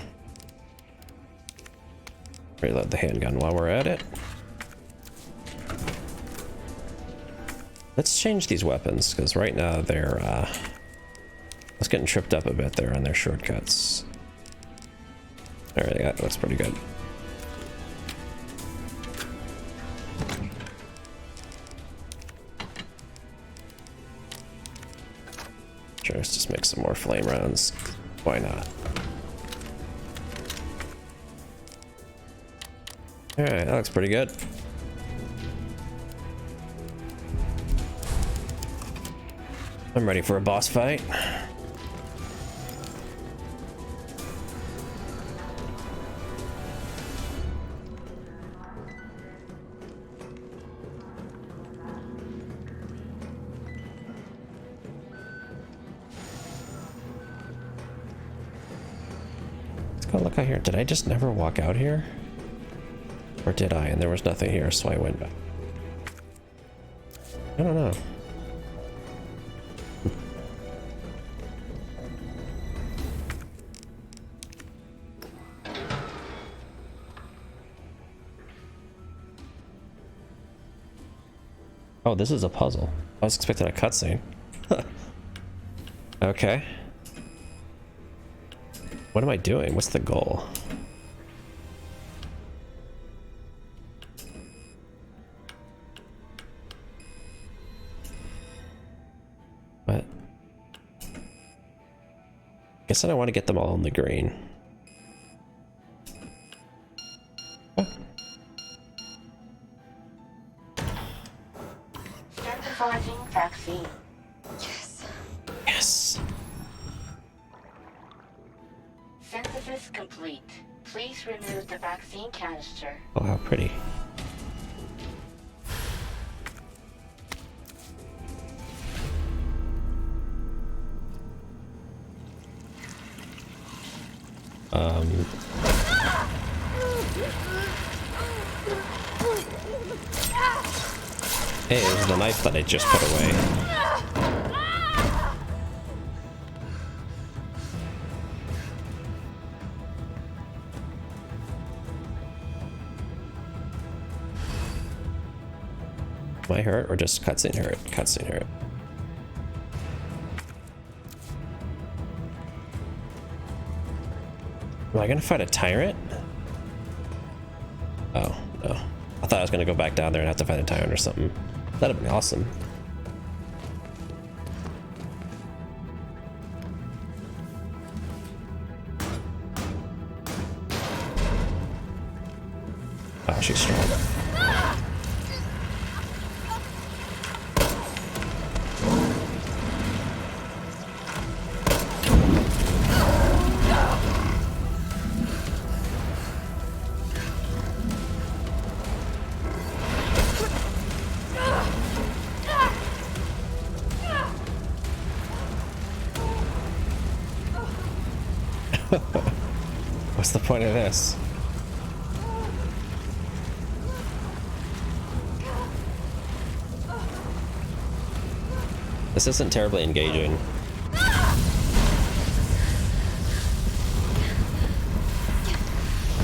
Reload the handgun while we're at it. Let's change these weapons, because right now they're, I was getting tripped up a bit there on their shortcuts. Alright, that looks pretty good. Sure, let's just make some more flame rounds. Why not? Alright, that looks pretty good. I'm ready for a boss fight. Let's go look out here. Did I just never walk out here? Or did I? And there was nothing here, so I went back. I don't know. Oh, this is a puzzle. I was expecting a cutscene. Okay. What am I doing? What's the goal? What? Guess I don't want to get them all in the green. Synthesizing vaccine. Yes. Yes. Synthesis complete. Please remove the vaccine canister. Oh, how pretty. Hey, there's the knife that I just put away. Am I hurt or just cutscene hurt? Cutscene hurt. Am I gonna fight a tyrant? Oh, no. I thought I was gonna go back down there and have to fight a tyrant or something. That'd be awesome. Oh, she's strong. What's the point of this? This isn't terribly engaging.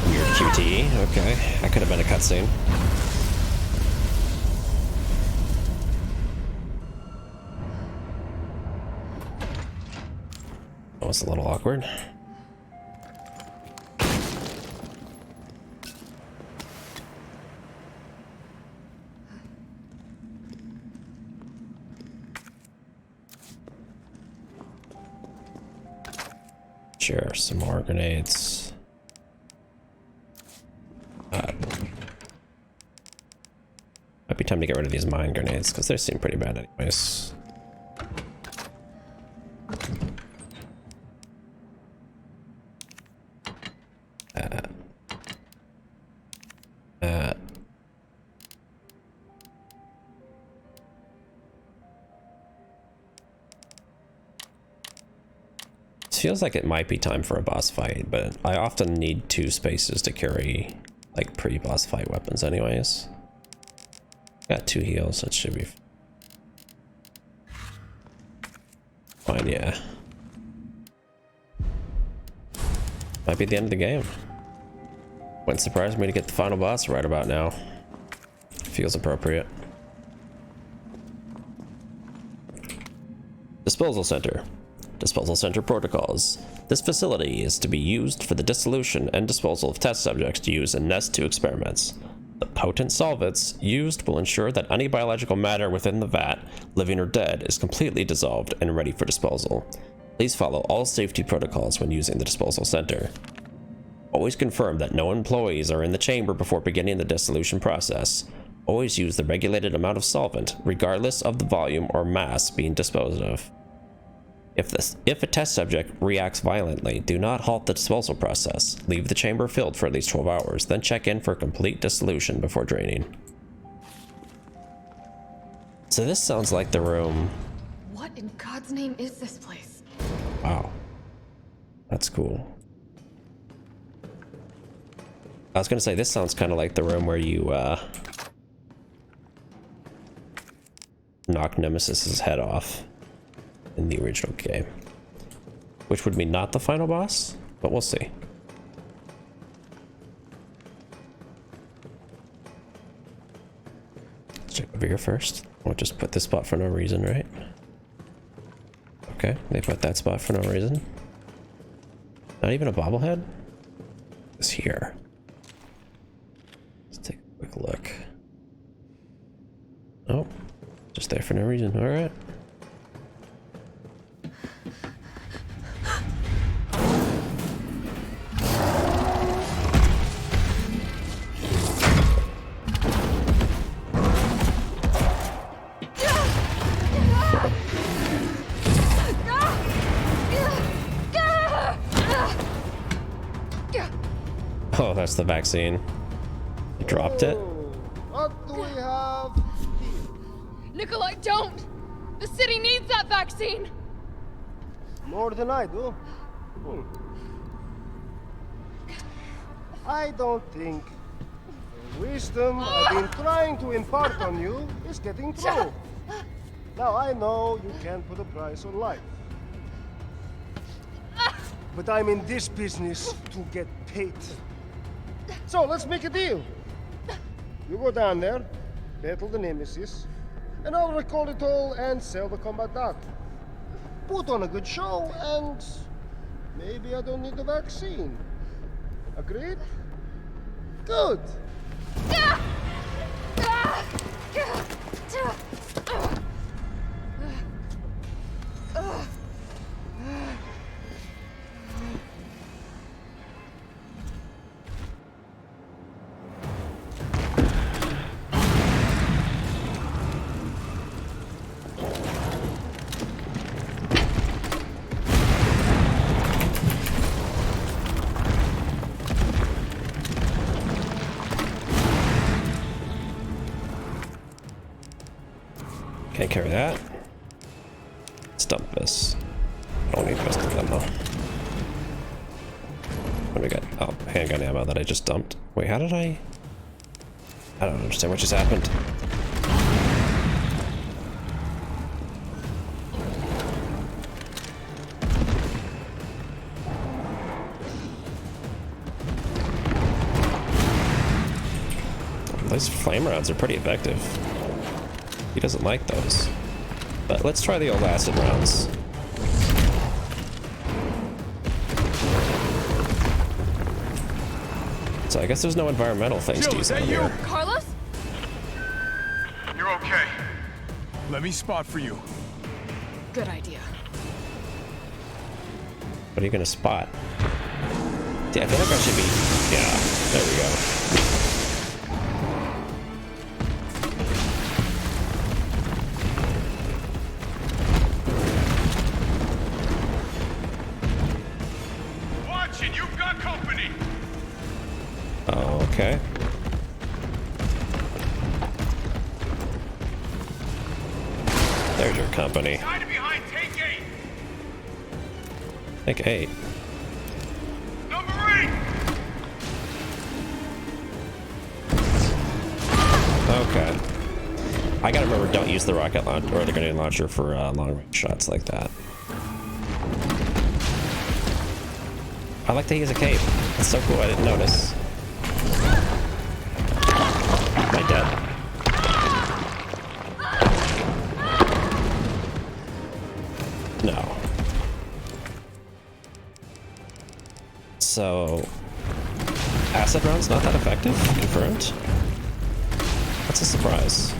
Weird QTE. Okay, that could have been a cutscene. Oh, it's a little awkward. Sure, some more grenades. Might be time to get rid of these mine grenades because they seem pretty bad anyways. Feels like it might be time for a boss fight, but I often need 2 spaces to carry like pre-boss fight weapons anyways. Got 2 heals, that should be fine, yeah. Might be the end of the game. Wouldn't surprise me to get the final boss right about now. Feels appropriate. Disposal Center. Disposal Center protocols. This facility is to be used for the dissolution and disposal of test subjects used in Nest 2 experiments. The potent solvents used will ensure that any biological matter within the vat, living or dead, is completely dissolved and ready for disposal. Please follow all safety protocols when using the disposal center. Always confirm that no employees are in the chamber before beginning the dissolution process. Always use the regulated amount of solvent, regardless of the volume or mass being disposed of. If a test subject reacts violently, do not halt the disposal process. Leave the chamber filled for at least 12 hours, then check in for complete dissolution before draining. So this sounds like the room. What in God's name is this place? Wow. That's cool. I was gonna say, this sounds kind of like the room where you, knock Nemesis's head off in the original game. Which would mean not the final boss, but we'll see. Let's check over here first. We'll just put this spot for no reason, right? Okay, they put that spot for no reason. Not even a bobblehead? It's here. Let's take a quick look. Oh, just there for no reason. All right. Oh, that's the vaccine. I dropped it. What do we have here? Nikolai, don't! The city needs that vaccine! More than I do. I don't think wisdom I've been trying to impart on you is getting through. Now I know you can't put a price on life. But I'm in this business to get paid. So let's make a deal. You go down there, battle the Nemesis, and I'll record it all and sell the combat art. Put on a good show, and maybe I don't need the vaccine. Agreed? Good. Can't carry that. Let's dump this. I don't need pistol ammo. What do we got? Oh, handgun ammo that I just dumped. Wait, how did I don't understand what just happened. These flame rounds are pretty effective. He doesn't like those. But let's try the old acid rounds. So I guess there's no environmental things to use on here. Carlos? You're okay. Let me spot for you. Good idea. What are you gonna spot? Yeah, I feel like I should be. Yeah, there we go. Okay. There's your company. Behind, take 8. Take 8. Number 8. Okay. I gotta remember, don't use the rocket launcher or the grenade launcher for long range shots like that. I like that he has a cape. That's so cool. I didn't notice. Am I dead? No. So, acid rounds not that effective? Confirmed? That's a surprise.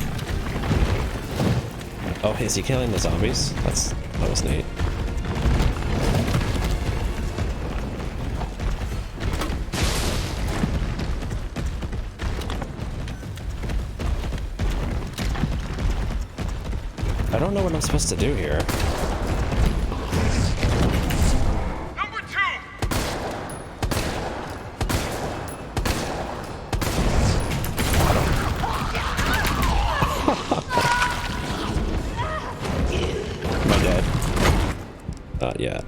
Oh, is he killing the zombies? That was neat. I don't know what I'm supposed to do here. Number 2. Am I dead? Not yet.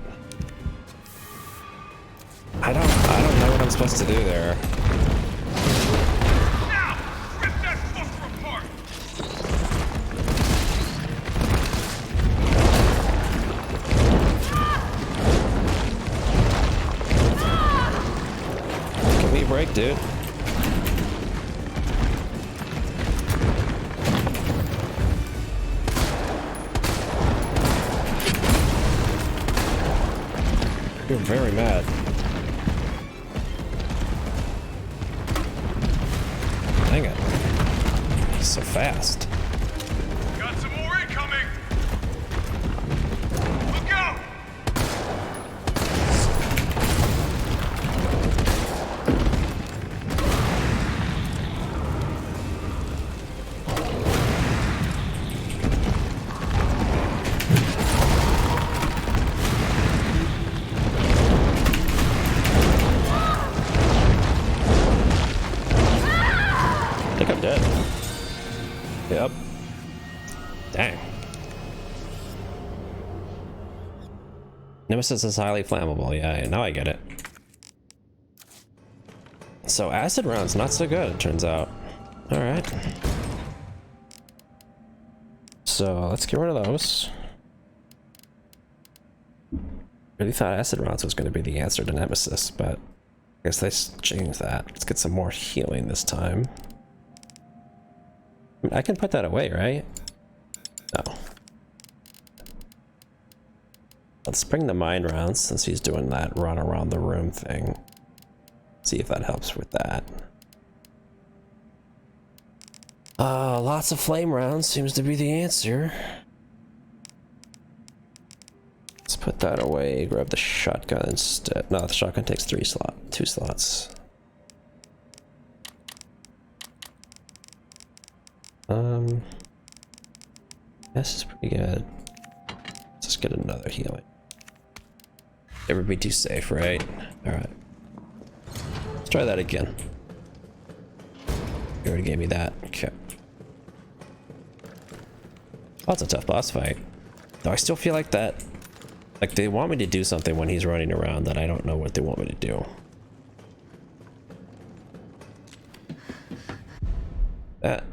I don't know what I'm supposed to do there. Now, rip that fucker apart. Give me a break, dude. You're very mad. Dang it. He's so fast. Got some more incoming. Look out. I think I'm dead. Yep. Dang. Nemesis is highly flammable. Yeah, now I get it. So acid rounds not so good, it turns out. Alright. So let's get rid of those. Really thought acid rounds was going to be the answer to Nemesis, but I guess they changed that. Let's get some more healing this time. I mean, I can put that away, right? No. Let's bring the mind rounds since he's doing that run around the room thing. See if that helps with that. Lots of flame rounds seems to be the answer. Let's put that away, grab the shotgun instead. No, the shotgun takes 2 slots. This is pretty good. Let's just get another healing. Never be too safe, right? Alright. Let's try that again. You already gave me that. Okay. Oh, it's a tough boss fight. Though I still feel like that. Like they want me to do something when he's running around that I don't know what they want me to do. That.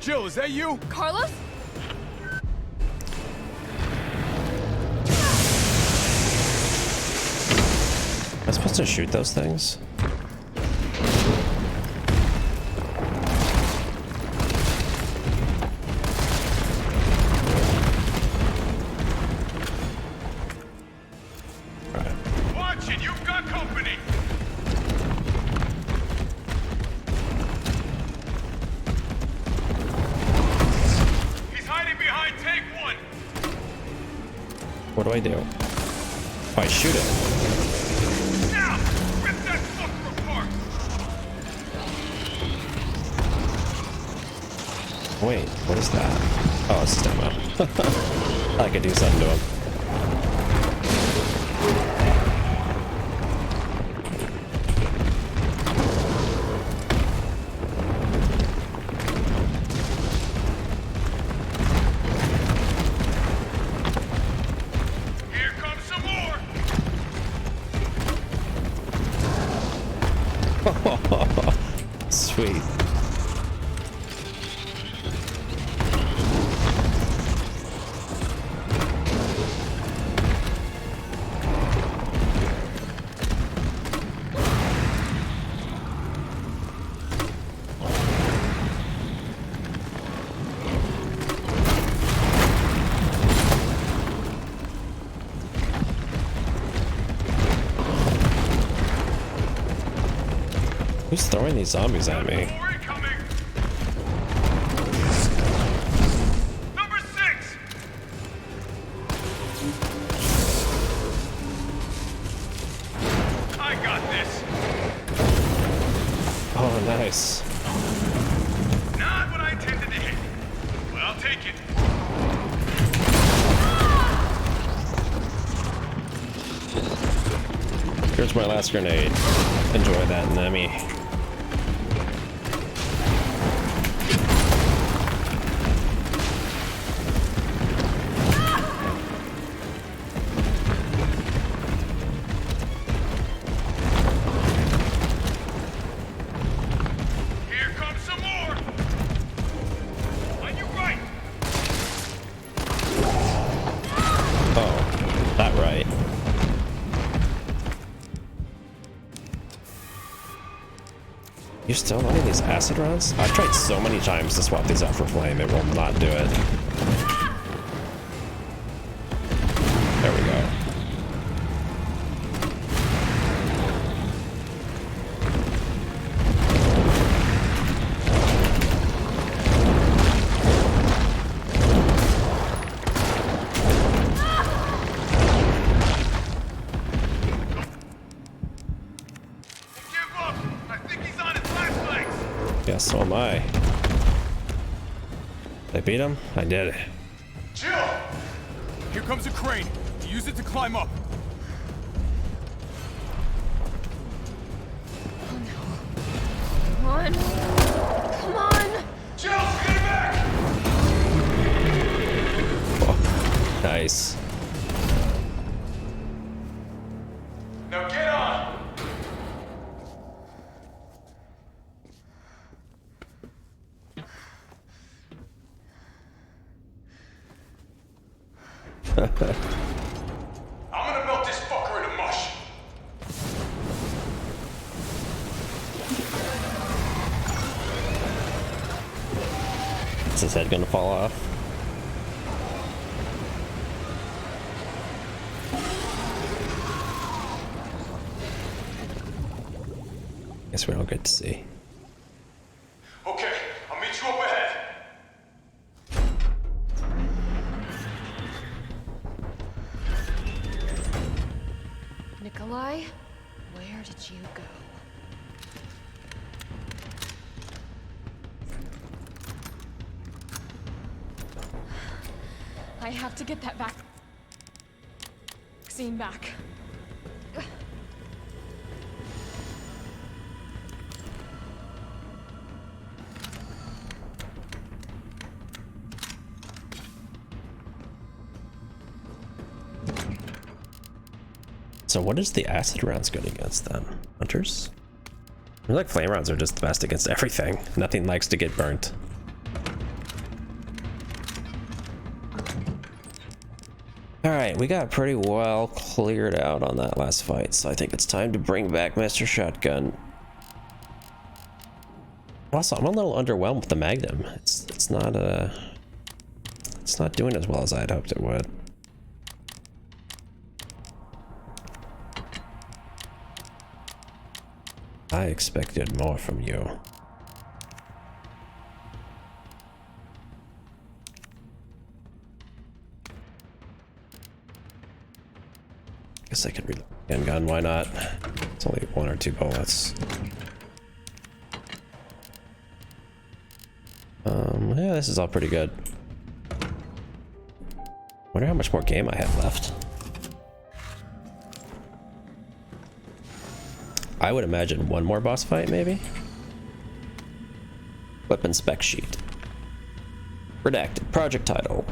Jill, is that you? Carlos? Am I supposed to shoot those things? Watch it, you've got company! He's hiding behind tank 1! What do I do? Oh, I shoot it. Now! Rip that fucker apart! Wait, what is that? Oh, it's a demo. I could do something to him. Here comes some more! Sweet. Who's throwing these zombies at me? More incoming! Number 6! I got this! Oh, nice. Not what I intended to hit. But I'll take it. Here's my last grenade. Enjoy that, Nemi. Here comes some more! On your right! Oh, that right. You're still running these acid rounds? I've tried so many times to swap these out for flame, it will not do it. There we go. guess so am I. Did I beat him? I did it. Jill! Here comes a crane. Use it to climb up. Come on. Come on. Jill, get back! Oh, nice. Now get on! I'm gonna melt this fucker into mush. Is his head gonna fall off? Guess we don't get to see. Okay, I'll meet you up ahead. Nikolai, where did you go? I have to get that vaccine back. So what is the acid rounds good against then? Hunters? I feel like flame rounds are just the best against everything. Nothing likes to get burnt. Alright, we got pretty well cleared out on that last fight, so I think it's time to bring back Mr. Shotgun. Also, I'm a little underwhelmed with the Magnum. It's not doing as well as I'd hoped it would. I expected more from you. Guess I could reload handgun, why not? It's only 1 or 2 bullets. Yeah, this is all pretty good. Wonder how much more game I have left. I would imagine one more boss fight, maybe? Weapon spec sheet. Redacted. Project title.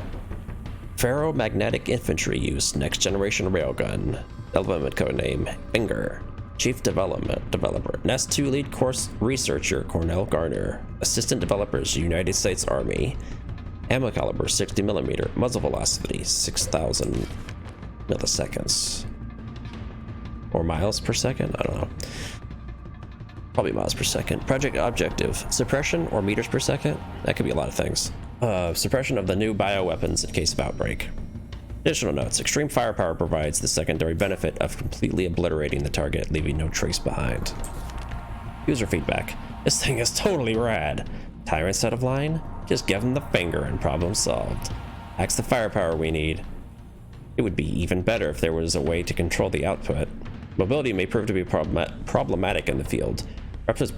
Ferromagnetic Infantry Use Next Generation Railgun. Development codename Finger. Chief Developer. Nest 2 Lead Course Researcher Cornell Garner. Assistant Developers United States Army. Ammo caliber 60mm. Muzzle velocity 6,000 milliseconds. Or miles per second? I don't know. Probably miles per second. Project objective. Suppression or meters per second? That could be a lot of things. Suppression of the new bioweapons in case of outbreak. Additional notes. Extreme firepower provides the secondary benefit of completely obliterating the target, leaving no trace behind. User feedback. This thing is totally rad. Tyrants out of line? Just give them the finger and problem solved. That's the firepower we need. It would be even better if there was a way to control the output. Mobility may prove to be problematic in the field. Perhaps its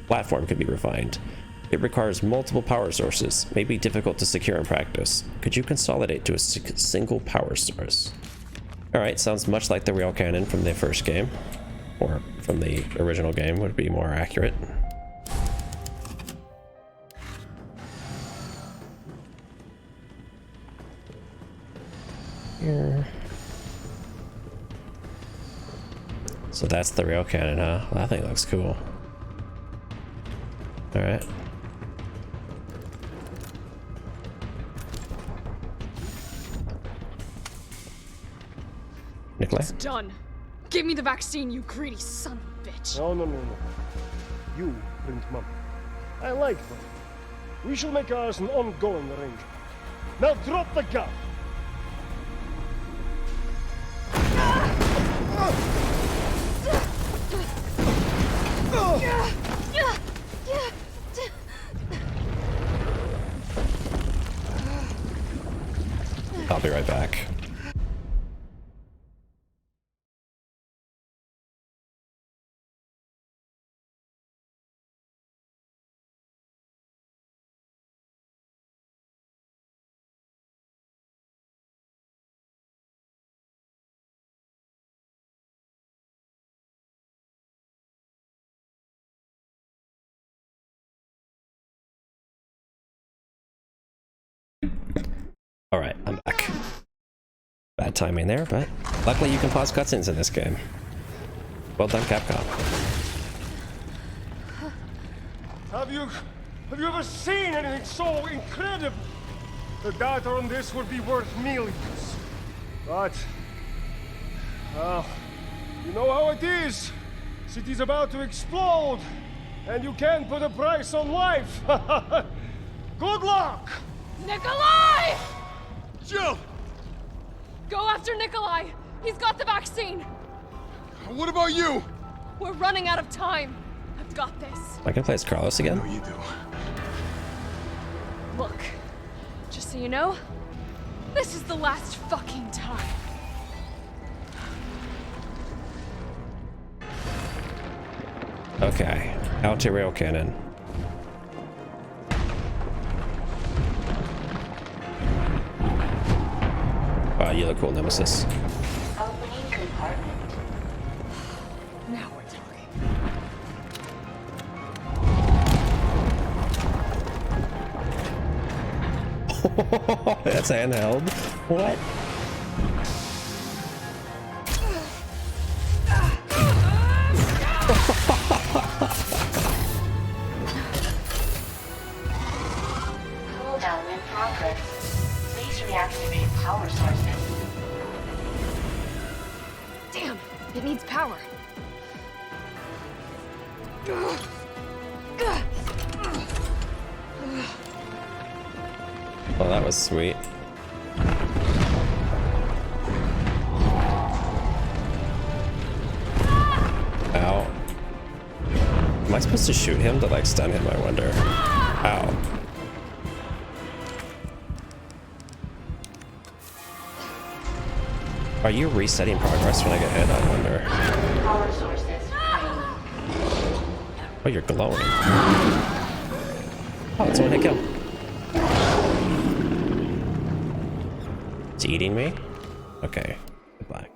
platform could be refined. It requires multiple power sources, may be difficult to secure in practice. Could you consolidate to a single power source? Alright, sounds much like the rail cannon from the first game. Or from the original game would be more accurate. Here. So that's the rail cannon, huh? Well, that thing looks cool. Alright. Nikolai? It's done. Give me the vaccine, you greedy son of a bitch. No. You print money. I like money. We shall make ours an ongoing arrangement. Now drop the gun! I'll be right back. Alright, I'm back. Bad timing there, but luckily you can pause cutscenes in this game. Well done, Capcom. Have you ever seen anything so incredible? The data on this would be worth millions. But, well, you know how it is. City's about to explode, and you can't put a price on life. Good luck! Nikolai! Jill! Go after Nikolai! He's got the vaccine! What about you? We're running out of time. I've got this. Am I gonna play as Carlos again? You do. Look, just so you know, this is the last fucking time. Okay, anti-rail cannon. Wow, you look cool, Nemesis. Opening compartment. Now we're talking. That's handheld. What? Cooldown in progress. Please reactivate power sources. Damn, it needs power. Well, that was sweet. Ow. Am I supposed to shoot him to like stun him, I wonder? Ow. Are you resetting progress when I get hit? I wonder. Power sources draining. Oh, you're glowing. Oh, it's one hit kill. It's eating me? Okay. Goodbye.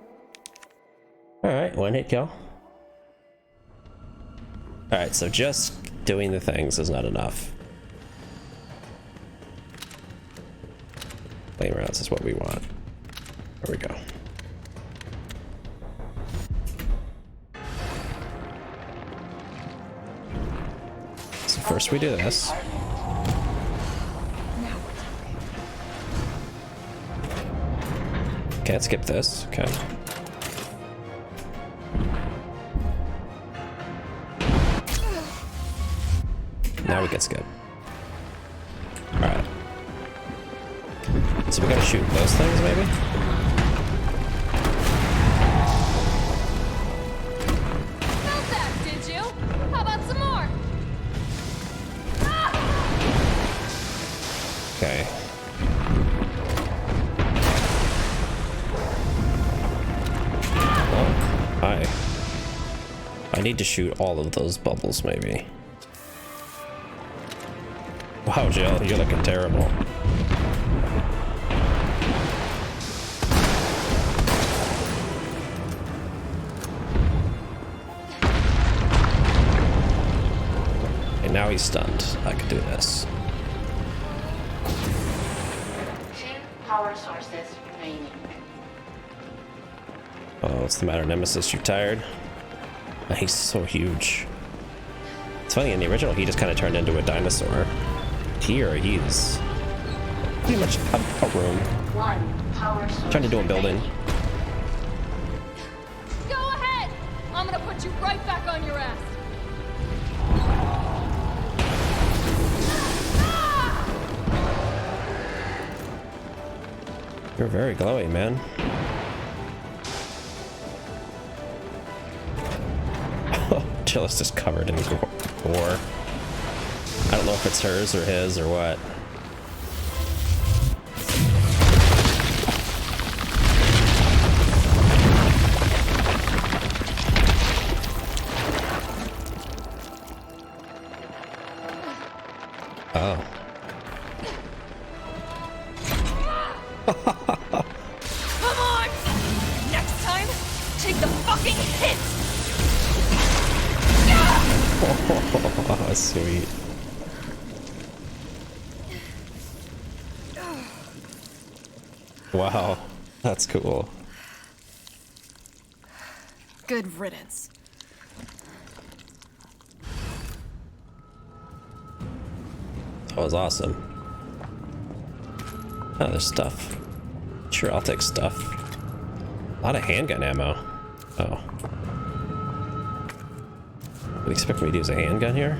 Alright, one hit kill. Alright, so just doing the things is not enough. Flame rounds is what we want. There we go. So first we do this. Can't skip this. Okay. Now we can skip. Alright. So we gotta shoot those things, maybe? Felt that, did you? How about some more? Okay. Oh, hi. I need to shoot all of those bubbles, maybe. Wow, Jill, you're looking terrible. And now he's stunned. I can do this. 2 power sources remaining. Oh, what's the matter, Nemesis? You tired? He's so huge. It's funny, in the original, he just kind of turned into a dinosaur. Here, he's pretty much a room. 1 power source. Trying to do a building. Go ahead! I'm gonna put you right back on your ass. You're very glowy, man. Jill is just covered in gore. I don't know if it's hers or his or what. Oh. Come on! Next time, take the fucking hit! Oh, sweet. Wow, that's cool. Good riddance. That was awesome. Oh, there's stuff. Sure, I'll take stuff. A lot of handgun ammo. Oh. You expect me to use a handgun here?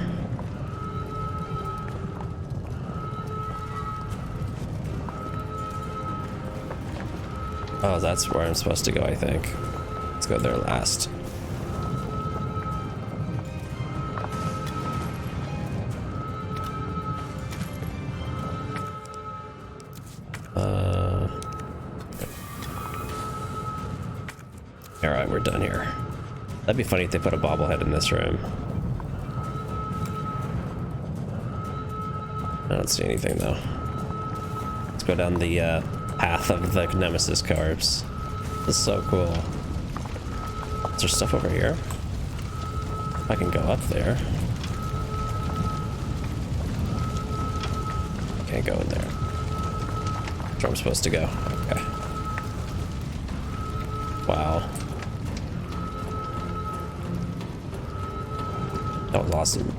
Oh, that's where I'm supposed to go, I think. Let's go there last. Alright, we're done here. That'd be funny if they put a bobblehead in this room. I don't see anything though. Let's go down the path of the Nemesis cars. This is so cool. Is there stuff over here? I can go up there. Can't go in there. That's where I'm supposed to go. Okay. Wow. That was awesome.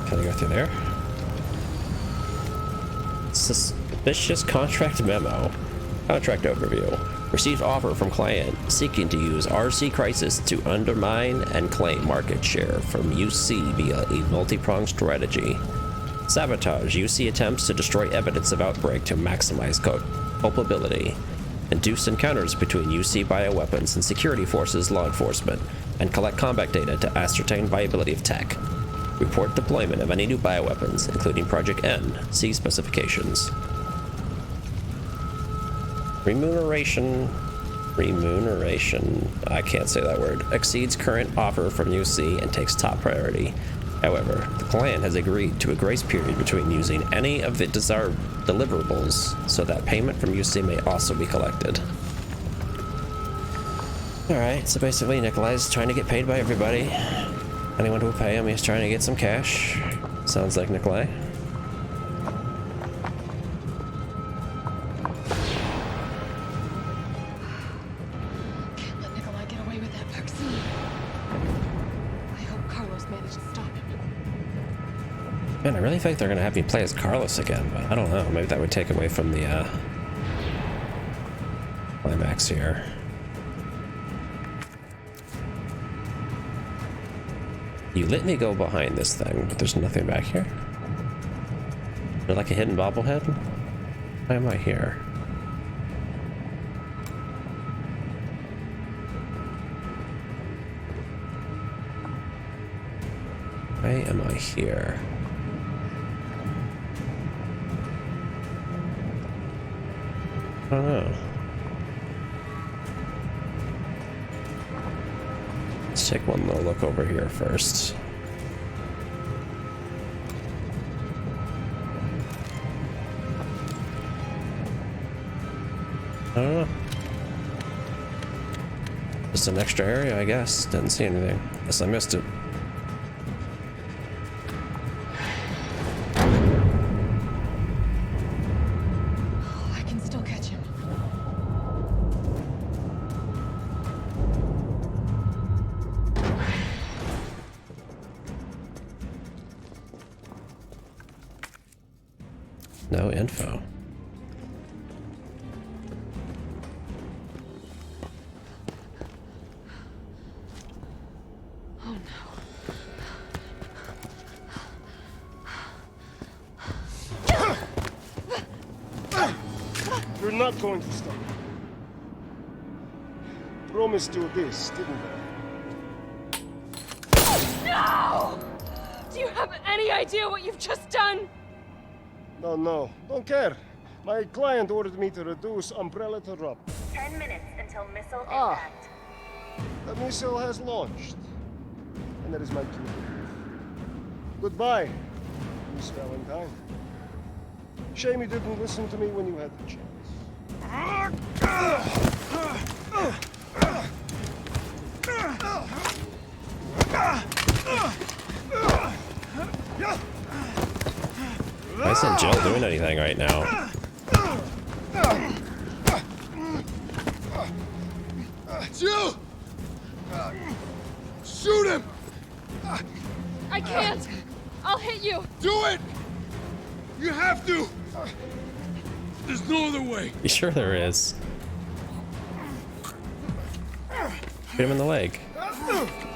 Can I go through there? Suspicious contract memo. Contract overview. Received offer from client seeking to use RC Crisis to undermine and claim market share from UC via a multi-pronged strategy. Sabotage. UC attempts to destroy evidence of outbreak to maximize culpability. Induce encounters between UC bioweapons and security forces law enforcement, and collect combat data to ascertain viability of tech. Report deployment of any new bioweapons, including Project N. See specifications. Remuneration, I can't say that word, exceeds current offer from UC and takes top priority. However, the client has agreed to a grace period between using any of the desired deliverables so that payment from UC may also be collected. Alright, so basically Nikolai's trying to get paid by everybody. Anyone who will pay him, he's trying to get some cash. Sounds like Nikolai. Can't let Nikolai get away with that vaccine. I hope Carlos managed to stop him. Man, I really think they're gonna have me play as Carlos again, but I don't know. Maybe that would take away from the climax here. You let me go behind this thing, but there's nothing back here. Is there like a hidden bobblehead? Why am I here? Why am I here? I don't know. Let's take one more look over here first. I don't know. Just an extra area, I guess. Didn't see anything. Guess I missed it. I can still catch him. No info. Oh no. You're not going to stop. Promised you this, didn't I? No! Do you have any idea what you've just done? No, don't care. My client ordered me to reduce Umbrella to Rob. 10 minutes until missile Ah. impact. The missile has launched. And that is my cue. Goodbye, Miss Valentine. Shame you didn't listen to me when you had the chance. Why isn't Jill doing anything right now? Sure there is. Hit him in the leg.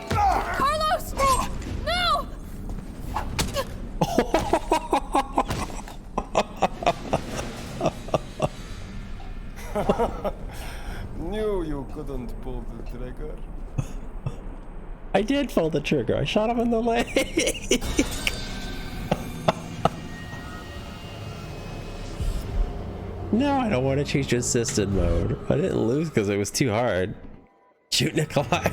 Carlos! No! Knew you couldn't pull the trigger. I did pull the trigger. I shot him in the leg. No, I don't want to change to assisted mode. I didn't lose because it was too hard. Shoot Nikolai.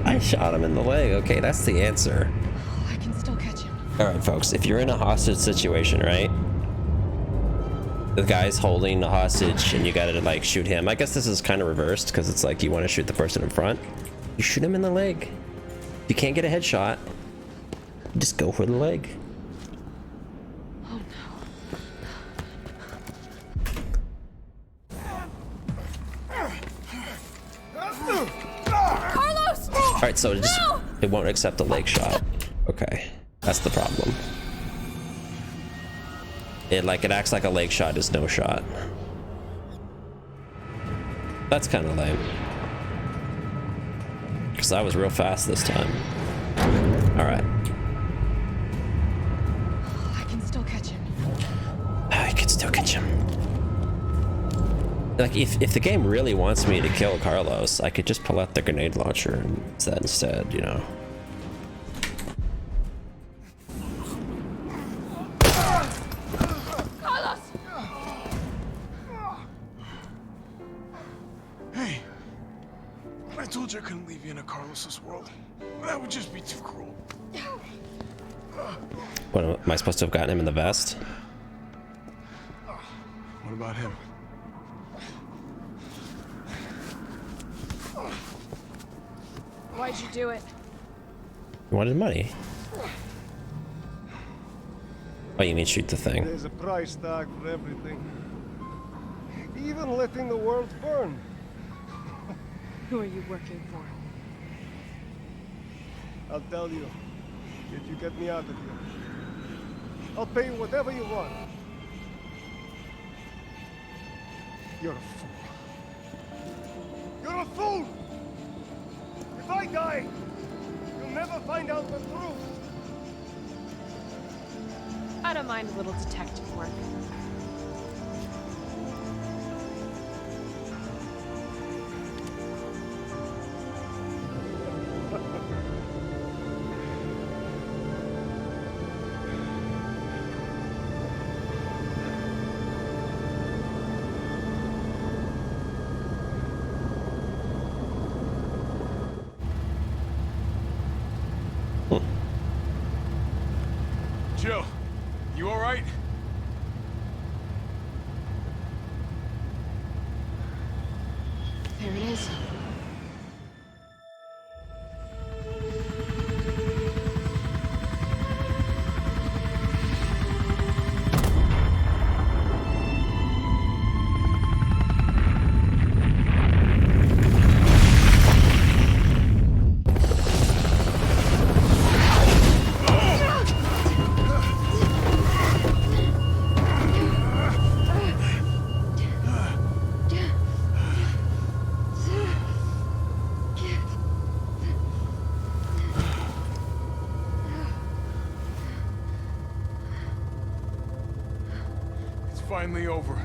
I shot him in the leg. Okay, that's the answer. I can still catch him. Alright, folks, if you're in a hostage situation, right? The guy's holding the hostage and you gotta, like, shoot him. I guess this is kind of reversed because it's like you want to shoot the person in front. You shoot him in the leg. If you can't get a headshot, you just go for the leg. Oh no. Carlos! Alright, so it won't accept a leg shot. Okay, that's the problem. It acts like a leg shot is no shot. That's kind of lame. Because I was real fast this time. Alright. I can still catch him. I can still catch him. Like, if the game really wants me to kill Carlos, I could just pull out the grenade launcher and use that instead, you know? Carlos! Hey, I told you I couldn't leave you in a Carlos's world. That would just be too cruel. What, am I supposed to have gotten him in the vest? What about him? Why'd you do it? He wanted money. Oh, you mean shoot the thing? There's a price tag for everything. Even letting the world burn. Who are you working for? I'll tell you, if you get me out of here. I'll pay you whatever you want. You're a fool. You're a fool! If I die, you'll never find out the truth. I don't mind a little detective work. Jill, you all right? There it is. It's finally over.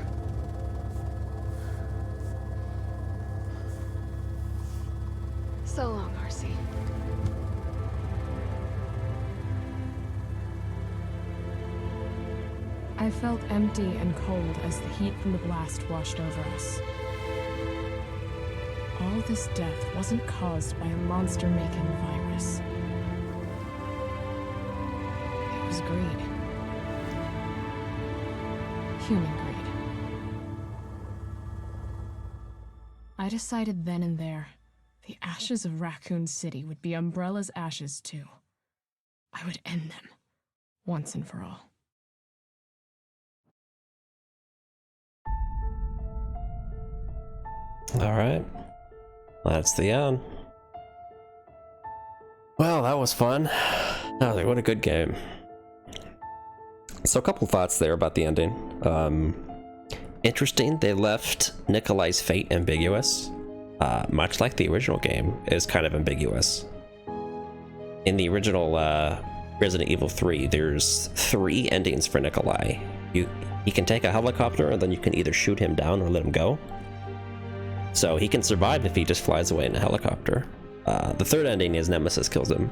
So long, RC. I felt empty and cold as the heat from the blast washed over us. All this death wasn't caused by a monster-making virus. It was greed. Human greed. I decided then and there, the ashes of Raccoon City would be Umbrella's ashes too. I would end them, once and for all. All right, that's the end. Well, that was fun. Oh, like, what a good game. So a couple thoughts there about the ending. Interesting, they left Nikolai's fate ambiguous. Much like the original game is kind of ambiguous. In the original Resident Evil 3, there's 3 endings for Nikolai. He can take a helicopter and then you can either shoot him down or let him go. So he can survive if he just flies away in a helicopter. The third ending is Nemesis kills him.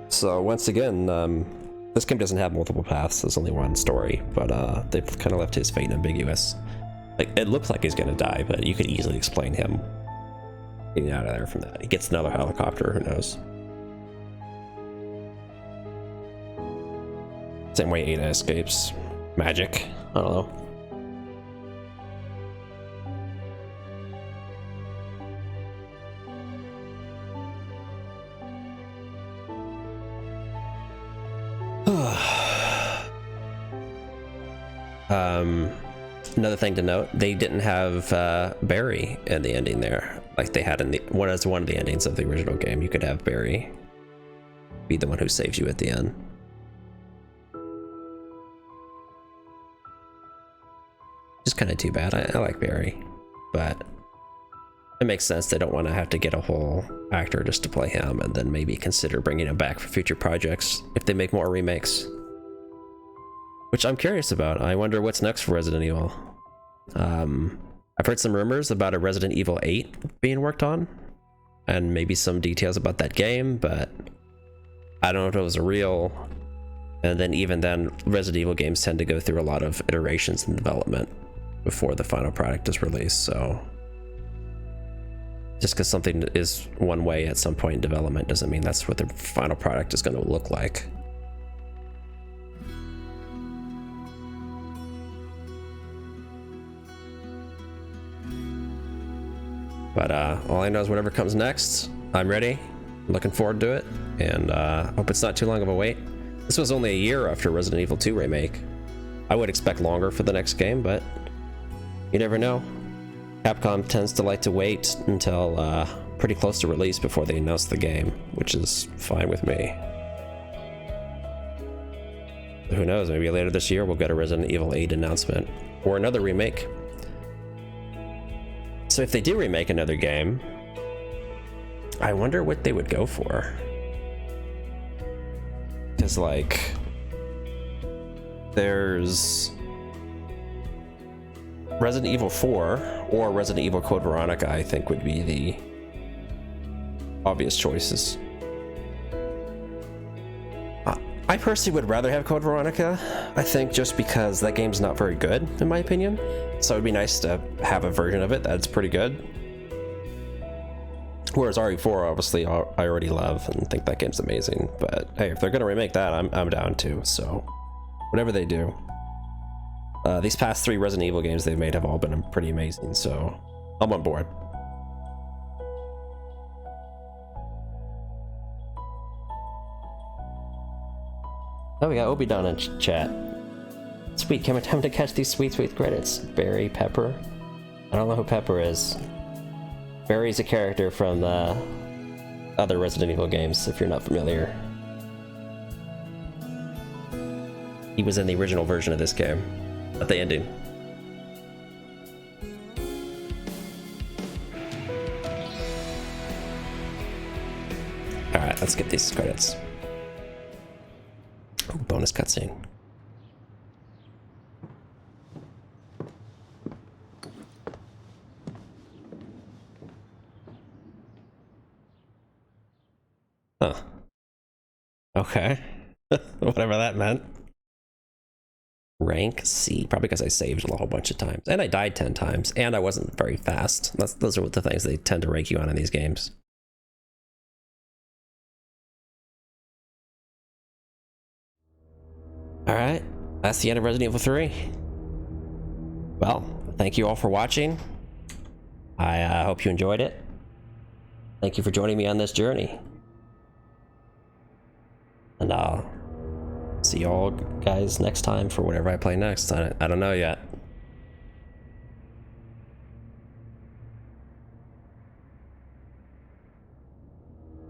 So once again, this game doesn't have multiple paths, there's only one story, but they've kind of left his fate ambiguous. Like, it looks like he's gonna die, but you could easily explain him getting out of there from that. He gets another helicopter, who knows. Same way Ada escapes. Magic, I don't know. Another thing to note, they didn't have Barry in the ending there, like they had in the one of the endings of the original game. You could have Barry be the one who saves you at the end. Just kind of too bad. I like Barry, but it makes sense they don't want to have to get a whole actor just to play him, and then maybe consider bringing him back for future projects if they make more remakes. Which I'm curious about. I wonder what's next for Resident Evil. I've heard some rumors about a Resident Evil 8 being worked on, and maybe some details about that game, but I don't know if it was real. And then even then, Resident Evil games tend to go through a lot of iterations in development before the final product is released, so just because something is one way at some point in development doesn't mean that's what the final product is going to look like. But all I know is whatever comes next, I'm ready. I'm looking forward to it, and hope it's not too long of a wait. This was only a year after Resident Evil 2 Remake. I would expect longer for the next game, but you never know. Capcom tends to like to wait until pretty close to release before they announce the game, which is fine with me. Who knows, maybe later this year we'll get a Resident Evil 8 announcement, or another remake. So if they do remake another game, I wonder what they would go for. Because, like, there's Resident Evil 4 or Resident Evil Code Veronica, I think, would be the obvious choices. I personally would rather have Code Veronica, I think, just because that game's not very good, in my opinion. So it'd be nice to have a version of it that's pretty good. Whereas RE4, obviously, I already love and think that game's amazing. But hey, if they're gonna remake that, I'm down too. So whatever they do. These past 3 Resident Evil games they've made have all been pretty amazing, so I'm on board. Oh, we got Obi-Don in chat. Sweet, coming time to catch these sweet credits. Barry Pepper. I don't know who Pepper is. Barry's a character from the other Resident Evil games, if you're not familiar. He was in the original version of this game, at the ending. Alright, let's get these credits. Ooh, bonus cutscene. Huh. Okay. Whatever that meant. Rank C. Probably because I saved a whole bunch of times. And I died 10 times. And I wasn't very fast. Those are the things they tend to rank you on in these games. Alright. That's the end of Resident Evil 3. Well, thank you all for watching. I hope you enjoyed it. Thank you for joining me on this journey. And I'll see you all guys next time for whatever I play next. I don't know yet.